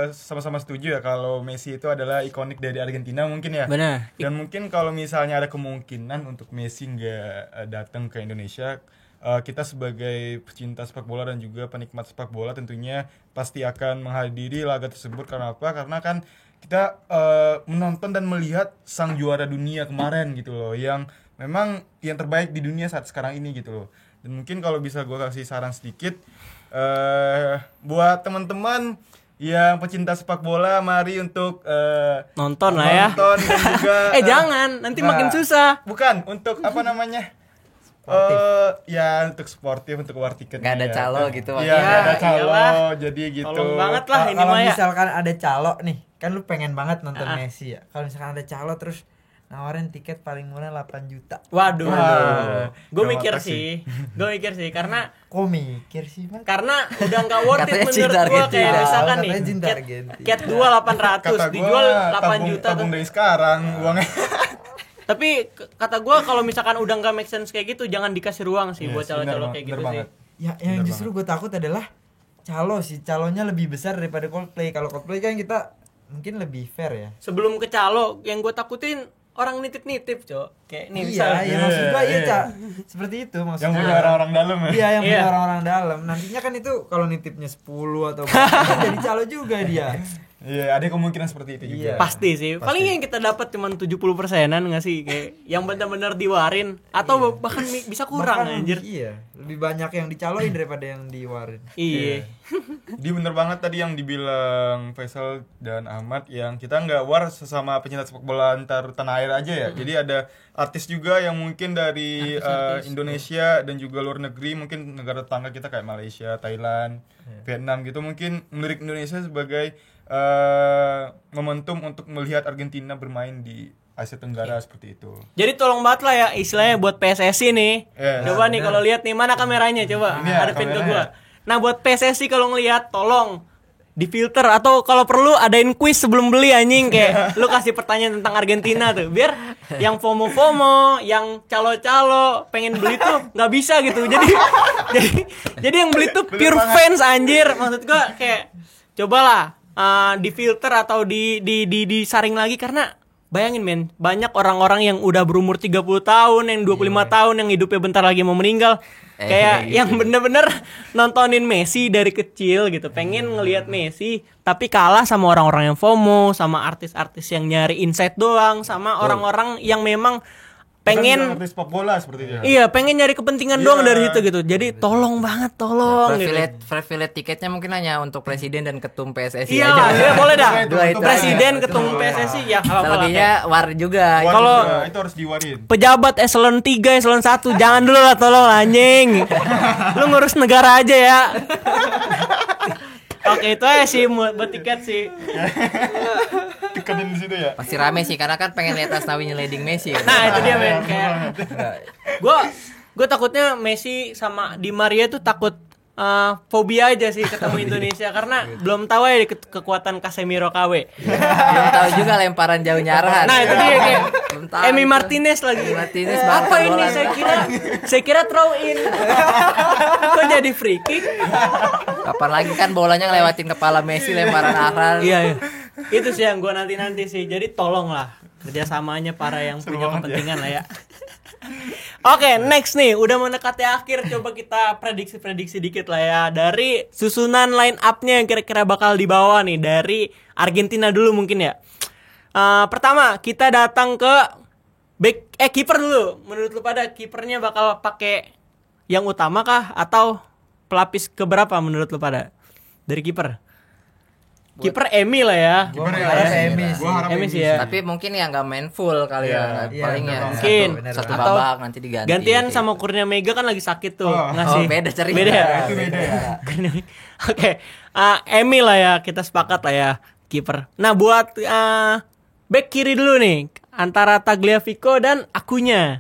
sama-sama setuju ya kalau Messi itu adalah ikonik dari Argentina mungkin ya. Benar. Dan mungkin kalau misalnya ada kemungkinan untuk Messi nggak datang ke Indonesia, kita sebagai pecinta sepak bola dan juga penikmat sepak bola tentunya pasti akan menghadiri laga tersebut. Karena apa? Karena kan kita menonton dan melihat sang juara dunia kemarin gitu loh, yang memang yang terbaik di dunia saat sekarang ini gitu loh. Dan mungkin kalau bisa gue kasih saran sedikit buat teman-teman yang pecinta sepak bola, mari untuk nonton lah ya. Nonton dan juga jangan, nanti makin susah. Bukan, untuk apa namanya? Ya untuk sportif, untuk war tiket. Nggak ada calo gitu Iya, maksudnya. nggak ada calo. Iyalah. Jadi gitu. Tolong banget lah ini Kalau mah ya. misalkan ada calo nih, kan lu pengen banget nonton Messi ya. Kalau misalkan ada calo terus nawarin tiket paling murah 8 juta. Waduh. Wah. Gue Gak mikir ngotak sih. Gue mikir sih karena Kok mikir sih, Mas? karena udah nggak worth it Katanya menurut cinta gue kayak Argentina. misalkan nih Katanya cinta cat, Argentina. cat 2 800 Kata dijual 8 juta tabung tuh. dari sekarang uangnya. Tapi kata gue kalau misalkan udah nggak make sense kayak gitu jangan dikasih ruang sih Yes, buat calo-calo kayak gitu sih. Ya, yang justru gue takut adalah calo sih. Calonya lebih besar daripada Coldplay. Kalau Coldplay kan kita mungkin lebih fair ya. Sebelum ke calo yang gue takutin orang nitip-nitip, Cok. Kayak nih Iya, misalnya. ya maksud gua iya, Iya. Cak. Seperti itu maksudnya. Yang punya orang-orang dalam ya. Iya, yang punya Iya. orang-orang dalam. Nantinya kan itu kalau nitipnya 10 atau berapa kan jadi calo juga dia. Iya, ada kemungkinan seperti itu Iya. juga. Pasti sih. Paling yang kita dapat cuma 70%-an nggak sih? Kayak yang benar-benar diwarin atau bahkan bisa kurang Bahkan anjir. Iya, lebih banyak yang dicaloin daripada yang diwarin. Iya. Dia bener banget tadi yang dibilang Faisal dan Ahmad yang kita nggak war sesama pecinta sepak bola antar tanah air aja ya. Jadi ada artis juga yang mungkin dari Indonesia dan juga luar negeri, mungkin negara tetangga kita kayak Malaysia, Thailand, Vietnam gitu mungkin melirik Indonesia sebagai momentum untuk melihat Argentina bermain di Asia Tenggara seperti itu. Jadi tolong banget lah ya istilahnya buat PSSI nih. Yes. Coba nih kalau lihat nih mana kameranya coba. Ini ya, Hadapin ke kameranya. gua. Nah, buat PSSI kalau ngelihat tolong difilter atau kalau perlu adain quiz sebelum beli anjing kayak lu kasih pertanyaan tentang Argentina tuh biar yang FOMO yang calo-calo pengen beli tuh nggak bisa gitu. Jadi yang beli tuh pure fans anjir. Maksud gua kayak cobalah difilter atau disaring lagi karena bayangin men, banyak orang-orang yang udah berumur 30 tahun, yang 25 tahun yang hidupnya bentar lagi mau meninggal. Kayak yang bener-bener nontonin Messi dari kecil gitu, pengen ngelihat Messi tapi kalah sama orang-orang yang FOMO, sama artis-artis yang nyari insight doang, sama orang-orang yang memang pengen artis sepak bola seperti itu. iya, pengen nyari kepentingan doang dari situ gitu. Jadi tolong banget, tolong gitu. Privilege tiketnya mungkin hanya untuk presiden dan ketum PSSI Iya aja. lah, dia boleh dah. Dua itu Presiden, aja. ketum Betul. PSSI ya apa-apa lah. Selebihnya war juga. War Kalau- juga, itu harus diwarin. Pejabat eselon 3, eselon 1 jangan dulu lah tolong anjing. Lu ngurus negara aja ya. Oke, itu aja sih buat tiket sih. Tekanin di situ ya. Masih rame sih karena kan pengen lihat Asnawi nyeleding Messi. Nah, itu dia men kayak gua takutnya Messi sama Di Maria tuh takut fobia aja sih ketemu Indonesia karena belum tahu ya kekuatan Casemiro KW. Belum tahu juga lemparan jauhnya Arhan. Nah, itu dia kayak Belum tahu Emi itu. Martinez lagi. Martinez Apa bakal ini bola. saya kira throw in. Kok jadi free kick? Kapan lagi kan bolanya ngelewatin kepala Messi lemparan Arhan. Iya. Itu sih yang gue nanti sih. Jadi tolonglah kerjasamanya para yang punya kepentingan lah ya. Oke, next nih, udah mendekati akhir. Coba kita prediksi dikit lah ya dari susunan line up-nya yang kira-kira bakal dibawa nih dari Argentina dulu mungkin ya. Pertama, kita datang ke kiper dulu. Menurut lu pada kipernya bakal pakai yang utama kah atau pelapis keberapa menurut lu pada? Dari kiper. Kiper Emi lah ya. Gua harap Emi sih. Gua harap Emi Emi sih ya. Tapi mungkin ya nggak main full kali ya. Iya, Paling ya bener. Mungkin. satu Atau babak nanti diganti. Gantian gitu. sama Kurnia Mega kan lagi sakit tuh. Oh. Ngasih. Oh, beda cerita. Beda ya? Itu beda ya. Oke. Emi lah ya, kita sepakat lah ya kiper. Nah, buat back kiri dulu nih antara Tagliafico dan Akunya.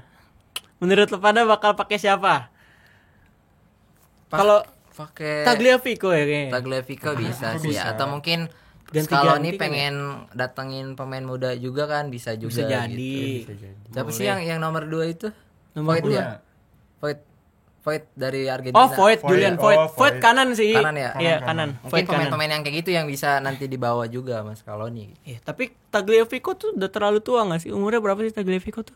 Menurut lu pada bakal pakai siapa? Kalau pakai Tagliafico ya kayaknya. Tagliafico bisa sih ya. bisa. Atau mungkin Ganti-ganti kalau ini kan pengen datengin pemain muda juga kan bisa juga. Bisa jadi. Gitu. Siapa sih yang nomor 2 itu? Nomor Void dua. ya? Void dari Argentina. Oh, Void, Julian Void. Oh, Void Void. kanan sih. Kanan ya? Iya, kanan. Mungkin Void kanan. pemain-pemain yang kayak gitu yang bisa nanti dibawa juga Mas Scaloni. Iya, tapi Tagliafico tuh udah terlalu tua gak sih? Umurnya berapa sih Tagliafico tuh?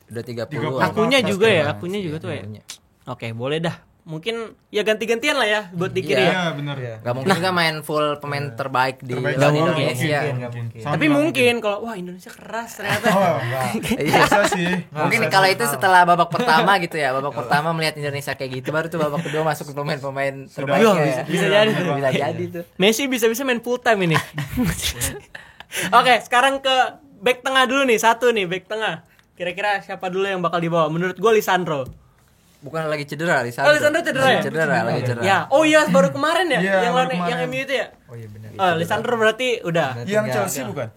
Udah 30. Akunya juga ya, sekarang. akunya juga tuh ya. Akunya. Oke, boleh dah. Mungkin ya ganti-gantian lah ya buat di kiri ya. Iya, benar. Gak mungkin juga main full pemain terbaik di Terbaik. Nggak Indonesia. mungkin. Nggak mungkin. Sama Tapi juga mungkin kalau wah Indonesia keras ternyata. Oh, enggak. Iya. Bisa sih. Mungkin kalau itu setelah babak pertama gitu ya. Babak pertama melihat Indonesia kayak gitu, baru tuh babak kedua masuk pemain-pemain terbaik. Iya, ya. bisa jadi tuh. Bisa jadi tuh. Messi bisa-bisa main full time ini. Oke, sekarang ke back tengah dulu nih, satu nih back tengah. Kira-kira siapa dulu yang bakal dibawa? Menurut gue Lisandro. Bukan lagi cedera, Lisandro. Oh, Lisandro cedera ya? Lagi cedera. Ya, oh iya baru kemarin ya, Iya, yang baru lawan yang kemarin. MU itu ya. Oh iya benar. Oh, Lisandro berarti udah. Berarti Yang nggak- Chelsea bukan?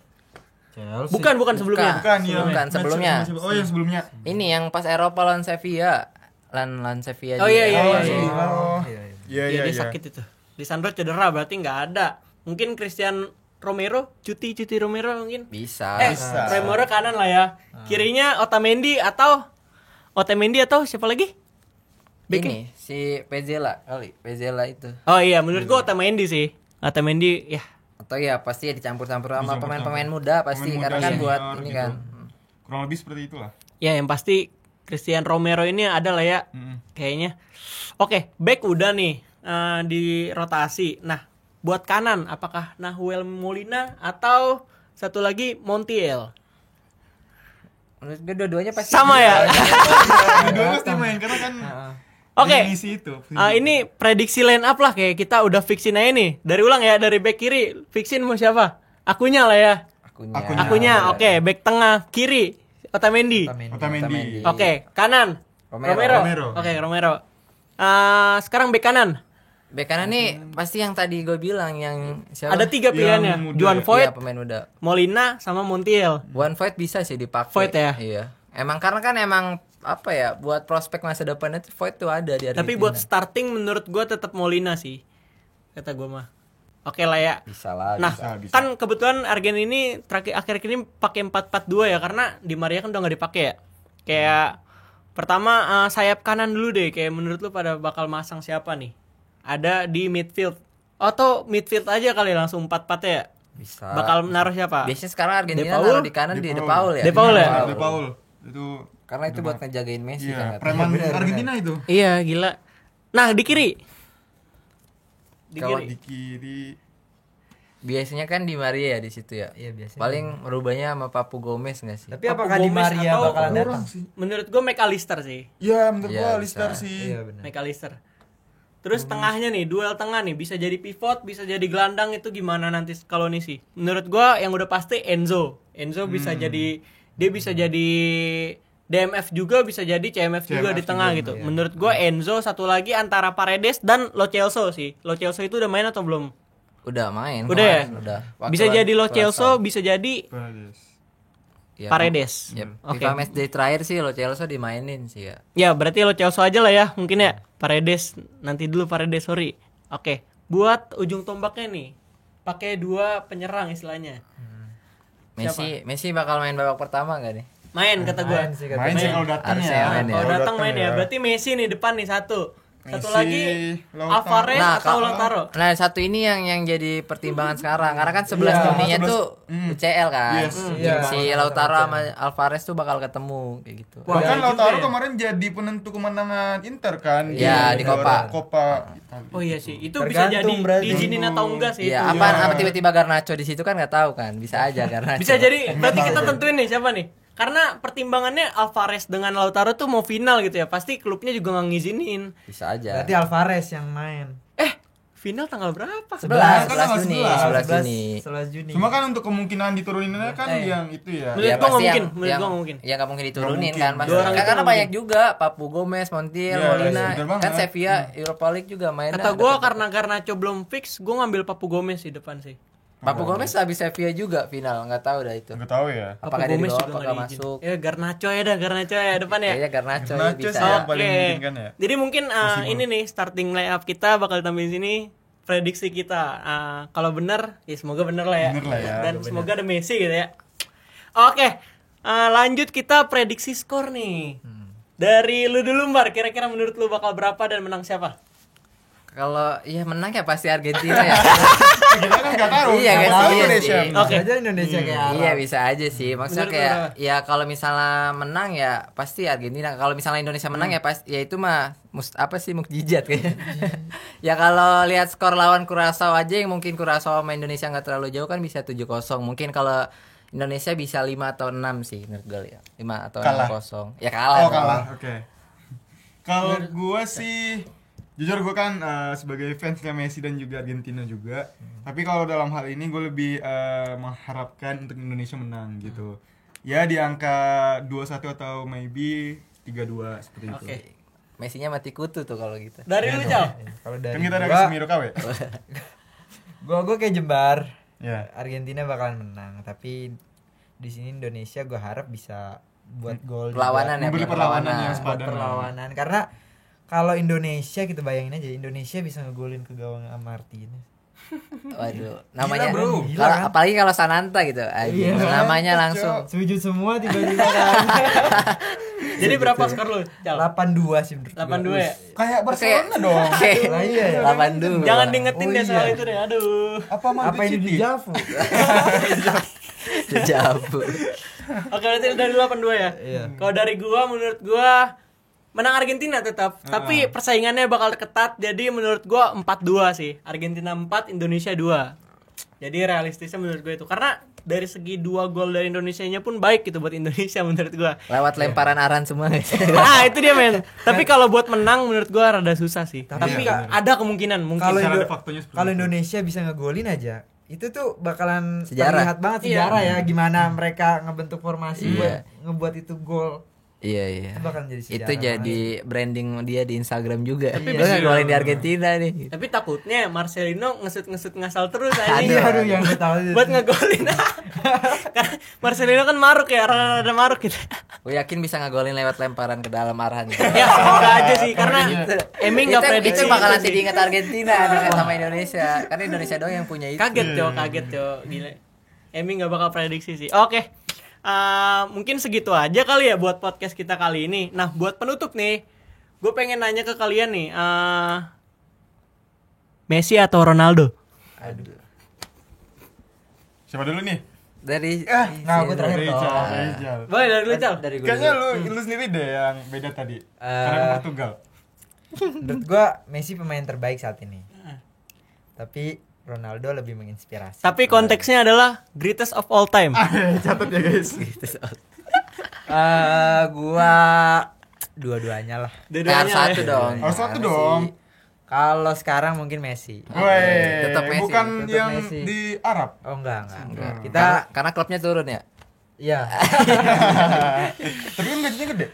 Chelsea. Bukan sebelumnya. Bukan, ya. Bukan, sebelumnya. Oh, yang sebelumnya. Ini yang pas Eropa lawan Sevilla. Lawan Sevilla. Oh juga. iya iya Oh, iya. iya. Iya, Oh. Iya, iya. Iya, Iya, iya, dia iya. sakit itu. Lisandro cedera berarti nggak ada. Mungkin Christian Romero, cuti Romero mungkin. Bisa. Bisa. Romero kanan lah ya. Kirinya Otamendi atau siapa lagi? Ini si Pezzella kali, Pezzella itu. Oh iya, menurut gua Otamendi sih. Otamendi ya. Atau ya pasti ya dicampur-campur sama Dicampur-campur. pemain-pemain muda pasti Pemain karena muda kan sih, buat senior ini gitu. kan. Kurang lebih seperti itulah. Ya yang pasti Christian Romero ini ada lah ya. Kayaknya. Oke, back udah nih di rotasi. Nah, buat kanan apakah Nahuel Molina atau satu lagi Montiel? Menurut gue dua-duanya pasti Sama ya? Dua pasti main karena kan Oke. mengisi itu. Ini prediksi line up lah kayak kita udah fixin aja nih. Dari ulang ya, dari back kiri fixin mau siapa? Akunya lah ya. Akunya. Oke, back tengah kiri Otamendi. Otamendi. Oke, kanan Romero. Oke, Romero. Sekarang back kanan. Bek kanan nih pasti yang tadi gue bilang yang siapa? Ada 3 pilihannya. muda. Juan Iya, Foyth, pemain muda. Molina sama Montiel. One Fight bisa sih dipakai. Voigt ya? Iya. Emang karena kan emang apa ya buat prospek masa depannya tuh Voigt tuh ada di Argentina. Tapi buat starting menurut gua tetap Molina sih. Kata gua mah. Oke lah ya. bisa lah. Nah, bisa. kan kebetulan Argen ini terakhir akhir ini pakai 4-4-2 ya karena Di Maria kan udah nggak dipakai ya. Kayak pertama sayap kanan dulu deh. Kayak menurut lu pada bakal masang siapa nih? Ada di midfield. Atau midfield aja kali langsung 4-4 ya. Bisa. Bakal naruh siapa? Biasanya sekarang Argentina De Paul? naruh di kanan di De Paul ya. De Paul ya? De Paul. Itu Karena itu buat ngejagain Messi iya, kan. preman Argentina itu. Iya, gila. Nah, di kiri. Di Kalau kiri. Di kiri Biasanya kan Di Maria ya di situ ya. Iya, biasanya. Paling merubahnya sama Papu Gomez enggak sih? Tapi Papu apakah Di Gomez Maria atau bakalan kurang datang? sih. Menurut gue McAllister sih. Ya, menurut Iya, gua bisa. Lister sih. Iya benar. McAllister. Terus tengahnya nih, duel tengah nih bisa jadi pivot, bisa jadi gelandang itu gimana nanti kalau nih sih? Menurut gua yang udah pasti Enzo. Enzo bisa jadi dia bisa jadi DMF juga bisa jadi CMF juga CMF di tengah juga, gitu. iya. Menurut gua Enzo satu lagi antara Paredes dan Lo Celso sih. Lo Celso itu udah main atau belum? Udah main. Udah ya? kemarin, Udah. Waktu Bisa lawan jadi Lo Kroasia. Celso, bisa jadi Paredes. Iya, Paredes. Yep. Oke. FIFA matchday terakhir sih Lo Celso dimainin sih ya. Ya, berarti Lo Celso aja lah ya, mungkin ya. Paredes nanti dulu Paredes, sorry. Oke, buat ujung tombaknya nih. Pakai 2 penyerang istilahnya. Messi bakal main babak pertama enggak nih? Main kata gua. Main sih, kata Main sih Main. kalau datang Harusnya ya. main ya. Kalau datang main ya. Berarti Messi nih depan nih satu. Satu Messi, lagi Lautaro. Alvarez Nah, atau kalau- Lautaro. Nah, satu ini yang jadi pertimbangan sekarang karena kan 11 Iya, Juninya 11. tuh UCL kan. Yes. Iya. Si Lautaro sama Alvarez tuh bakal ketemu kayak gitu. Wah, Bahkan iya Lautaro juga ya. kemarin jadi penentu kemenangan Inter kan. Iya, di Coppa. Coppa Italia. Oh iya sih, itu bisa Tergantung jadi berarti. diizinin atau enggak sih Iya, itu. apa tiba-tiba Garnacho di situ kan nggak tahu kan. Bisa aja Garnacho. Bisa jadi berarti kita tentuin nih siapa nih? Karena pertimbangannya Alvarez dengan Lautaro tuh mau final gitu ya. Pasti klubnya juga nggak ngizinin. Bisa aja. Berarti Alvarez yang main. Final tanggal berapa? 11 Kan tanggal Juni, 11. 11 Juni. 11 Juni. Cuma kan untuk kemungkinan dituruninnya kan yang itu ya. Menurut gua nggak pasti mungkin, menurut gua nggak mungkin. Ya nggak mungkin diturunin Nggak mungkin. kan pasti. Dua orang itu Karena nggak banyak juga Papu Gomez, Montiel, Iya, Molina. bener banget. Kan Sevilla Europa League juga main. Kata gua karena Garnacho belum fix, gua ngambil Papu Gomez di depan sih. Papu Gomez habis Sevilla juga final, nggak tahu dah itu. Enggak tahu ya. Apakah dia Papu Gomez dibawa juga apakah nggak diizin. masuk? Ya Garnacho ya dah, Garnacho ya depan ya. Kayaknya Garnacho, Garnacho bisa. sih yang Oke. paling memungkinkan ya. Jadi mungkin ini nih starting lineup kita bakal ditambahin sini prediksi kita. Kalau benar, ya semoga benar lah ya. Bener lah ya, Dan semoga ada Messi gitu ya. Oke, lanjut kita prediksi skor nih. Dari lu dulu Mbar, kira-kira menurut lu bakal berapa dan menang siapa? Kalau ya menang ya pasti Argentina ya. Kita kan enggak tahu. Iya, Siapa kan, tahu iya Indonesia. sih. Oke. Aja Indonesia kayak Arab. Iya bisa aja sih. Maksudnya Menurut kayak lu berapa? ya kalau misalnya menang ya pasti Argentina. Kalau misalnya Indonesia menang ya pasti ya itu mah apa sih mukjizat kayaknya. Ya kalau lihat skor lawan Curaçao aja yang mungkin Curaçao sama Indonesia nggak terlalu jauh kan bisa 7-0. Mungkin kalau Indonesia bisa 5 atau 6 sih menurut gue ya. 5 atau Kalah. 6-0. Ya kalah. Oh, dong. kalah. Oke. Kalau gua sih jujur gue kan sebagai fansnya Messi dan juga Argentina juga. Tapi kalau dalam hal ini gue lebih mengharapkan untuk Indonesia menang gitu. Ya di angka 2-1 atau maybe 3-2 seperti itu. Oke. Messinya mati kutu tuh kalau gitu. Dari lu, Cal. Kalau dari Kan kita ada gua, Casemiro KW. gua kayak jembar. Ya. Argentina bakalan menang, tapi di sini Indonesia gua harap bisa buat gol Perlawanan ya, Memberi perlawanan. perlawanan yang buat sepadan. perlawanan karena kalau Indonesia kita bayangin aja Indonesia bisa ngegolin ke gawang Martinez. Waduh, namanya bro. Gila, kan? apalagi kalau Sananta gitu. Iya. Namanya langsung. Sujud semua tiba-tiba kan. Jadi berapa skor lu, Cal? 82 sih menurut gua. 82 ya? Kayak Barcelona dong. Oke. Lah iya ya. 82. Jangan diingetin Oh, deh soal iya. itu deh. Aduh. Apa Apa ini di Javu? Jauh. Oke, berarti dari 82 ya? Iya. Kalau dari gua, menurut gua menang Argentina tetap, tapi persaingannya bakal ketat. Jadi menurut gua 4-2 sih. Argentina 4, Indonesia 2. Jadi realistisnya menurut gua itu. Karena dari segi 2 gol dari Indonesianya pun baik gitu buat Indonesia menurut gua. Lewat lemparan aran semua guys. Nah, itu dia men. Tapi kalau buat menang menurut gua rada susah sih. Tapi iya, ada kemungkinan mungkin. Kalau Misalnya Indo- ada faktanya seperti kalau itu. Indonesia bisa ngegolin aja, itu tuh bakalan Sejarah. terlihat banget Iya. sejarah ya gimana mereka ngebentuk formasi Iya. buat ngebuat itu gol. Iya. Itu bakalan jadi sejarah. Itu jadi branding dia di Instagram juga. Tapi Gue nggak golin di Argentina nih. Tapi takutnya Marcelino ngesut ngasal terus Aduh, aja. yang gue tahu itu. Buat ngegolin. Karena Marcelino kan maruk ya, rada maruk gitu. Gue yakin bisa ngegolin lewat lemparan ke dalam arahan. Ya semoga aja sih karena Emi nggak prediksi itu bakal itu nanti sih. diingat Argentina dengan sama Indonesia. Karena Indonesia doang yang punya itu. Kaget yo gila. Emi nggak bakal prediksi sih. Oke. Mungkin segitu aja kali ya buat podcast kita kali ini. Nah buat penutup nih, gue pengen nanya ke kalian nih, Messi atau Ronaldo? Aduh. Siapa dulu nih? Dari Nah, gue terakhir Rijal, dong. Rijal. Boleh dari lu Cal. dari gue. Kayaknya lu sendiri deh yang beda tadi. Karena ke Portugal. Menurut gua Messi pemain terbaik saat ini. Tapi Ronaldo lebih menginspirasi. Tapi konteksnya adalah greatest of all time. Catat ya guys. Gua dua-duanya lah. Dua-duanya Harus satu ya. dong. Harus satu Messi. dong. Kalau sekarang mungkin Messi. Woi, tetap Messi, bukan tetap yang Messi. di Arab. Oh enggak. Kita Karena klubnya turun ya. iya. Tapi kan gajinya gede.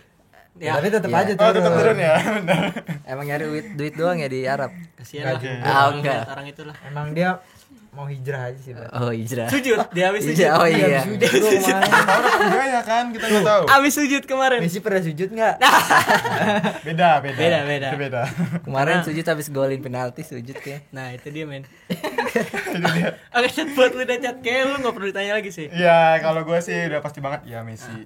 Ya, Tapi tetap Iya. aja Oh, turun. tetap turun ya. Benar. Emang nyari duit doang ya di Arab. kasihan lah. Oke. Enggak. Orang itulah. Emang dia mau hijrah aja sih, Bang. Oh hijrah. Sujud, dia habis sujud. Iya, oh iya. Sujud gua kemarin. Enggak ya kan, kita nggak tahu. Habis sujud kemarin. Messi pernah sujud enggak? Beda. Beda. Itu beda. Kemarin Karena- sujud habis golin penalti sujud ya. Nah, itu dia men. Oke, chat buat lu udah chat kayak lu enggak perlu ditanya lagi sih. Ya, kalau gue sih udah pasti banget ya Messi.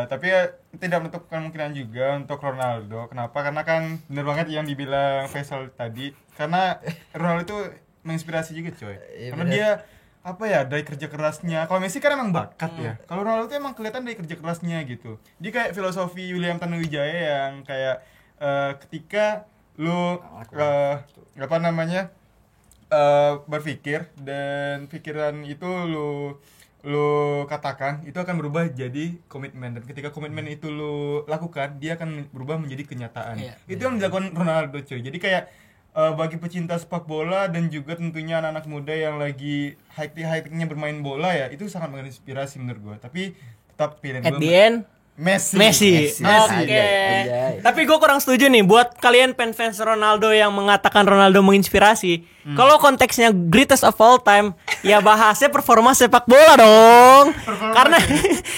Tapi ya, tidak menutup kemungkinan juga untuk Ronaldo. Kenapa? Karena kan bener banget yang dibilang Faisal tadi. Karena Ronaldo itu menginspirasi juga coy. Iya, Karena bener. dia apa ya, dari kerja kerasnya. Kalau Messi kan emang bakat ya. Kalau Ronaldo itu emang kelihatan dari kerja kerasnya gitu. Dia kayak filosofi William Tanuwijaya yang kayak ketika lu apa namanya berpikir dan pikiran itu lu katakan itu akan berubah jadi komitmen, dan ketika komitmen itu lu lakukan dia akan berubah menjadi kenyataan. Iya. Itu yang dilakukan Ronaldo cuy. Jadi kayak bagi pecinta sepak bola dan juga tentunya anak-anak muda yang lagi high-nya bermain bola ya, itu sangat menginspirasi menurut gua. Tapi tetap pilihan At gua the end Messi. Messi. Messi. Oke. Anjay. Tapi gue kurang setuju nih buat kalian fans Ronaldo yang mengatakan Ronaldo menginspirasi. Kalau konteksnya greatest of all time, ya bahasnya performa sepak bola dong.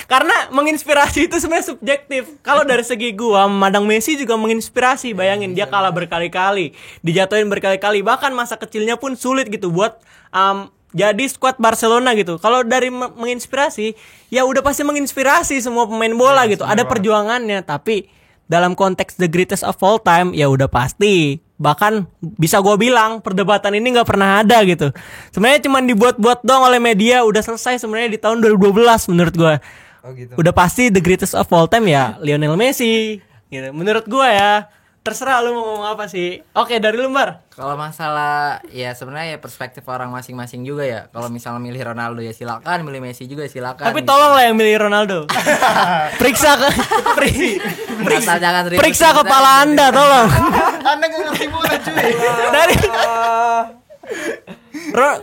Karena menginspirasi itu sebenarnya subjektif. Kalau dari segi gua, memandang Messi juga menginspirasi. Bayangin dia kalah berkali-kali, dijatuhin berkali-kali, bahkan masa kecilnya pun sulit gitu buat jadi skuad Barcelona gitu. Kalau dari menginspirasi, ya udah pasti menginspirasi semua pemain bola gitu. Ada perjuangannya, tapi dalam konteks the greatest of all time, ya udah pasti. Bahkan bisa gue bilang perdebatan ini nggak pernah ada gitu. Sebenarnya cuma dibuat-buat dong oleh media. Udah selesai sebenarnya di tahun 2012 menurut gue. Oh gitu. Udah pasti the greatest of all time ya Lionel Messi. Gitu. Menurut gue ya. Terserah lu mau ngomong apa sih. Oke, dari lu Bar. Kalau masalah ya sebenarnya ya perspektif orang masing-masing juga ya. Kalau misalnya milih Ronaldo ya silakan, milih Messi juga silakan. Tapi tolonglah yang milih Ronaldo. Periksa ke Asal jangan ribut. periksa kepala Anda, tolong. Anda nggak ngerti bola cuy. Dari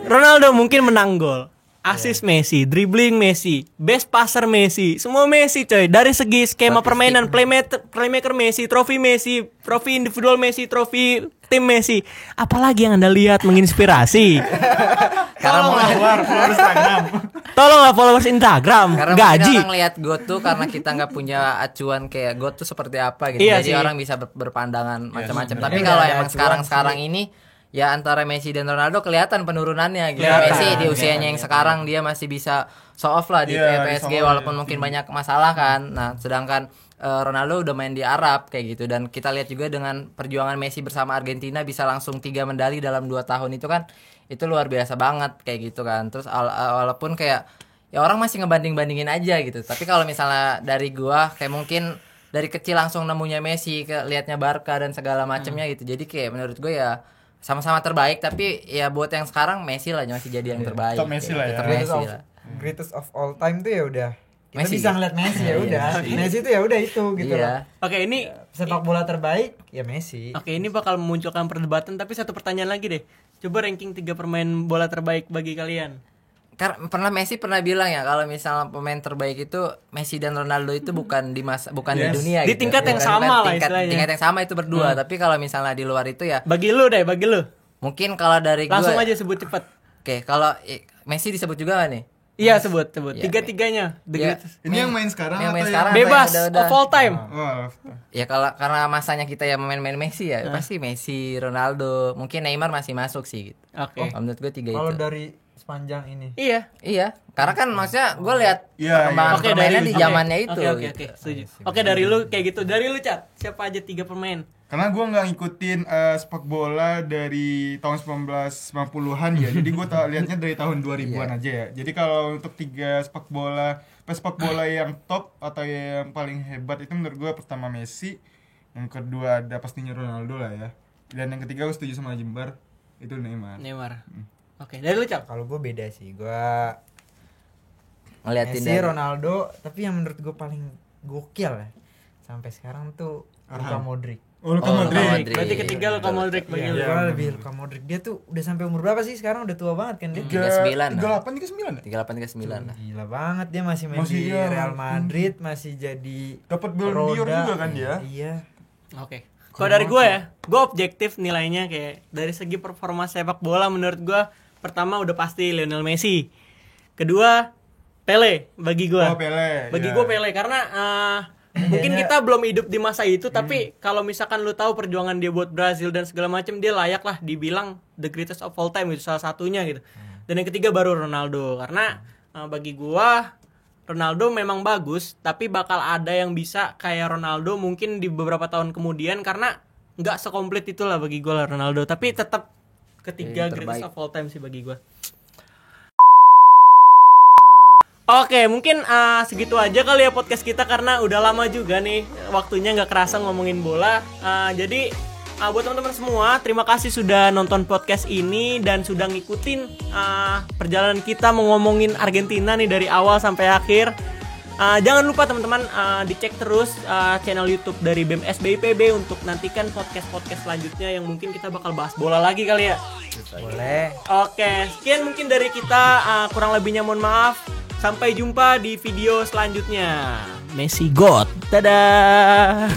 Ronaldo mungkin menang gol. Assist Messi, dribbling Messi, best passer Messi, semua Messi coy. Dari segi skema permainan, playmaker Messi, trofi individual Messi, trofi tim Messi. Apalagi yang Anda lihat menginspirasi? Tolonglah followers Instagram. Karena Gaji. mungkin orang lihat GOAT tuh karena kita nggak punya acuan kayak GOAT tuh seperti apa gitu. Iya Jadi sih. orang bisa berpandangan macam-macam. Tapi Udah kalau ada emang acuan sekarang ini ya antara Messi dan Ronaldo kelihatan penurunannya gitu. Kelihatan. Messi di usianya yang sekarang dia masih bisa show off lah di Iya, PSG di show off, walaupun mungkin banyak masalah kan. Nah, sedangkan Ronaldo udah main di Arab kayak gitu, dan kita lihat juga dengan perjuangan Messi bersama Argentina bisa langsung 3 medali dalam 2 tahun itu kan, itu luar biasa banget kayak gitu kan. Terus walaupun kayak ya orang masih ngebanding-bandingin aja gitu. Tapi kalau misalnya dari gua kayak mungkin dari kecil langsung nemunya Messi, ke liatnya Barca dan segala macamnya gitu. Jadi kayak menurut gue ya sama-sama terbaik, tapi ya buat yang sekarang Messi lah masih jadi yang terbaik. Tetap Messi lah ya. Tetap Messi lah. Greatest of all time tuh ya udah. Kita Messi. bisa ngeliat Messi ya udah. Messi itu ya udah itu gitu Iya. loh. Oke, ini Sepak bola terbaik ya Messi. Oke, ini bakal memunculkan perdebatan, tapi satu pertanyaan lagi deh. Coba ranking 3 pemain bola terbaik bagi kalian. Karena Messi pernah bilang ya kalau misalnya pemain terbaik itu Messi dan Ronaldo itu bukan di Yes. dunia Di gitu. tingkat yang Bukan sama lah tingkat, istilahnya. tingkat yang sama itu berdua. Tapi kalau misalnya di luar itu ya Bagi lu. mungkin kalau dari gue Langsung aja sebut cepet. Oke, kalau Messi disebut juga gak nih? Iya, sebut. Iya, Tiga-tiganya. The Ya. greatest. Ini yang main sekarang Yang main atau sekarang. Bebas udah. of all time. Oh, Ya kalau karena masanya kita ya main-main Messi ya pasti Messi, Ronaldo, mungkin Neymar masih masuk sih gitu. Oke. Kalau menurut gue 3 Kalau itu. dari sepanjang ini. Iya. Iya, karena kan maksudnya gue lihat Iya, perkembangan Oke, permainan di oke, zamannya itu. Oke, gitu. setuju. Oke, dari lu kayak gitu. Dari lu, Cat. Siapa aja 3 pemain? Karena gue nggak ngikutin sepak bola dari tahun 1990-an ya, jadi gue liatnya dari tahun 2000-an aja ya. Jadi kalau untuk 3 sepak bola yang top atau yang paling hebat itu menurut gue pertama Messi, yang kedua ada pastinya Ronaldo lah ya, dan yang ketiga gue setuju sama Jembar itu Neymar. Oke, dari lu, Cat. Kalau gue beda sih. Gue Ngeliatin Messi, dari Ronaldo, tapi yang menurut gue paling gokil ya sampai sekarang tuh Luka Modric. Oh, Luka Oh, Modric. Luka Modric. Berarti ketiga Luka Modric bagi Iya, lu. gue lebih Luka Modric. Dia tuh udah sampai umur berapa sih sekarang? Udah tua banget kan dia. 39 lah. 38 39 ya? 38 ke 9 lah. Gila banget dia masih main Masih di iya. Real Madrid, masih jadi Dapat Ballon d'Or roda. juga kan dia. Iya. Oke. Kalau dari gue ya, gue objektif nilainya kayak dari segi performa sepak bola menurut gue pertama udah pasti Lionel Messi. Kedua Pele bagi gue. Oh, Pele. Bagi iya. gue Pele karena mungkin kita belum hidup di masa itu, tapi kalau misalkan lu tahu perjuangan dia buat Brazil dan segala macam, dia layak lah dibilang the greatest of all time itu salah satunya gitu. Dan yang ketiga baru Ronaldo karena bagi gua Ronaldo memang bagus, tapi bakal ada yang bisa kayak Ronaldo mungkin di beberapa tahun kemudian karena nggak sekomplit itulah bagi gua lah Ronaldo, tapi tetap ketiga Yang greatest terbaik. of all time sih bagi gua. Oke, mungkin segitu aja kali ya podcast kita karena udah lama juga nih waktunya nggak kerasa ngomongin bola. Jadi buat teman-teman semua, terima kasih sudah nonton podcast ini dan sudah ngikutin perjalanan kita ngomongin Argentina nih dari awal sampai akhir. Jangan lupa teman-teman dicek terus channel YouTube dari BEM SBIPB untuk nantikan podcast-podcast selanjutnya yang mungkin kita bakal bahas bola lagi kali ya. Boleh. Oke, sekian mungkin dari kita, kurang lebihnya mohon maaf. Sampai jumpa di video selanjutnya. Messi God. Dadah.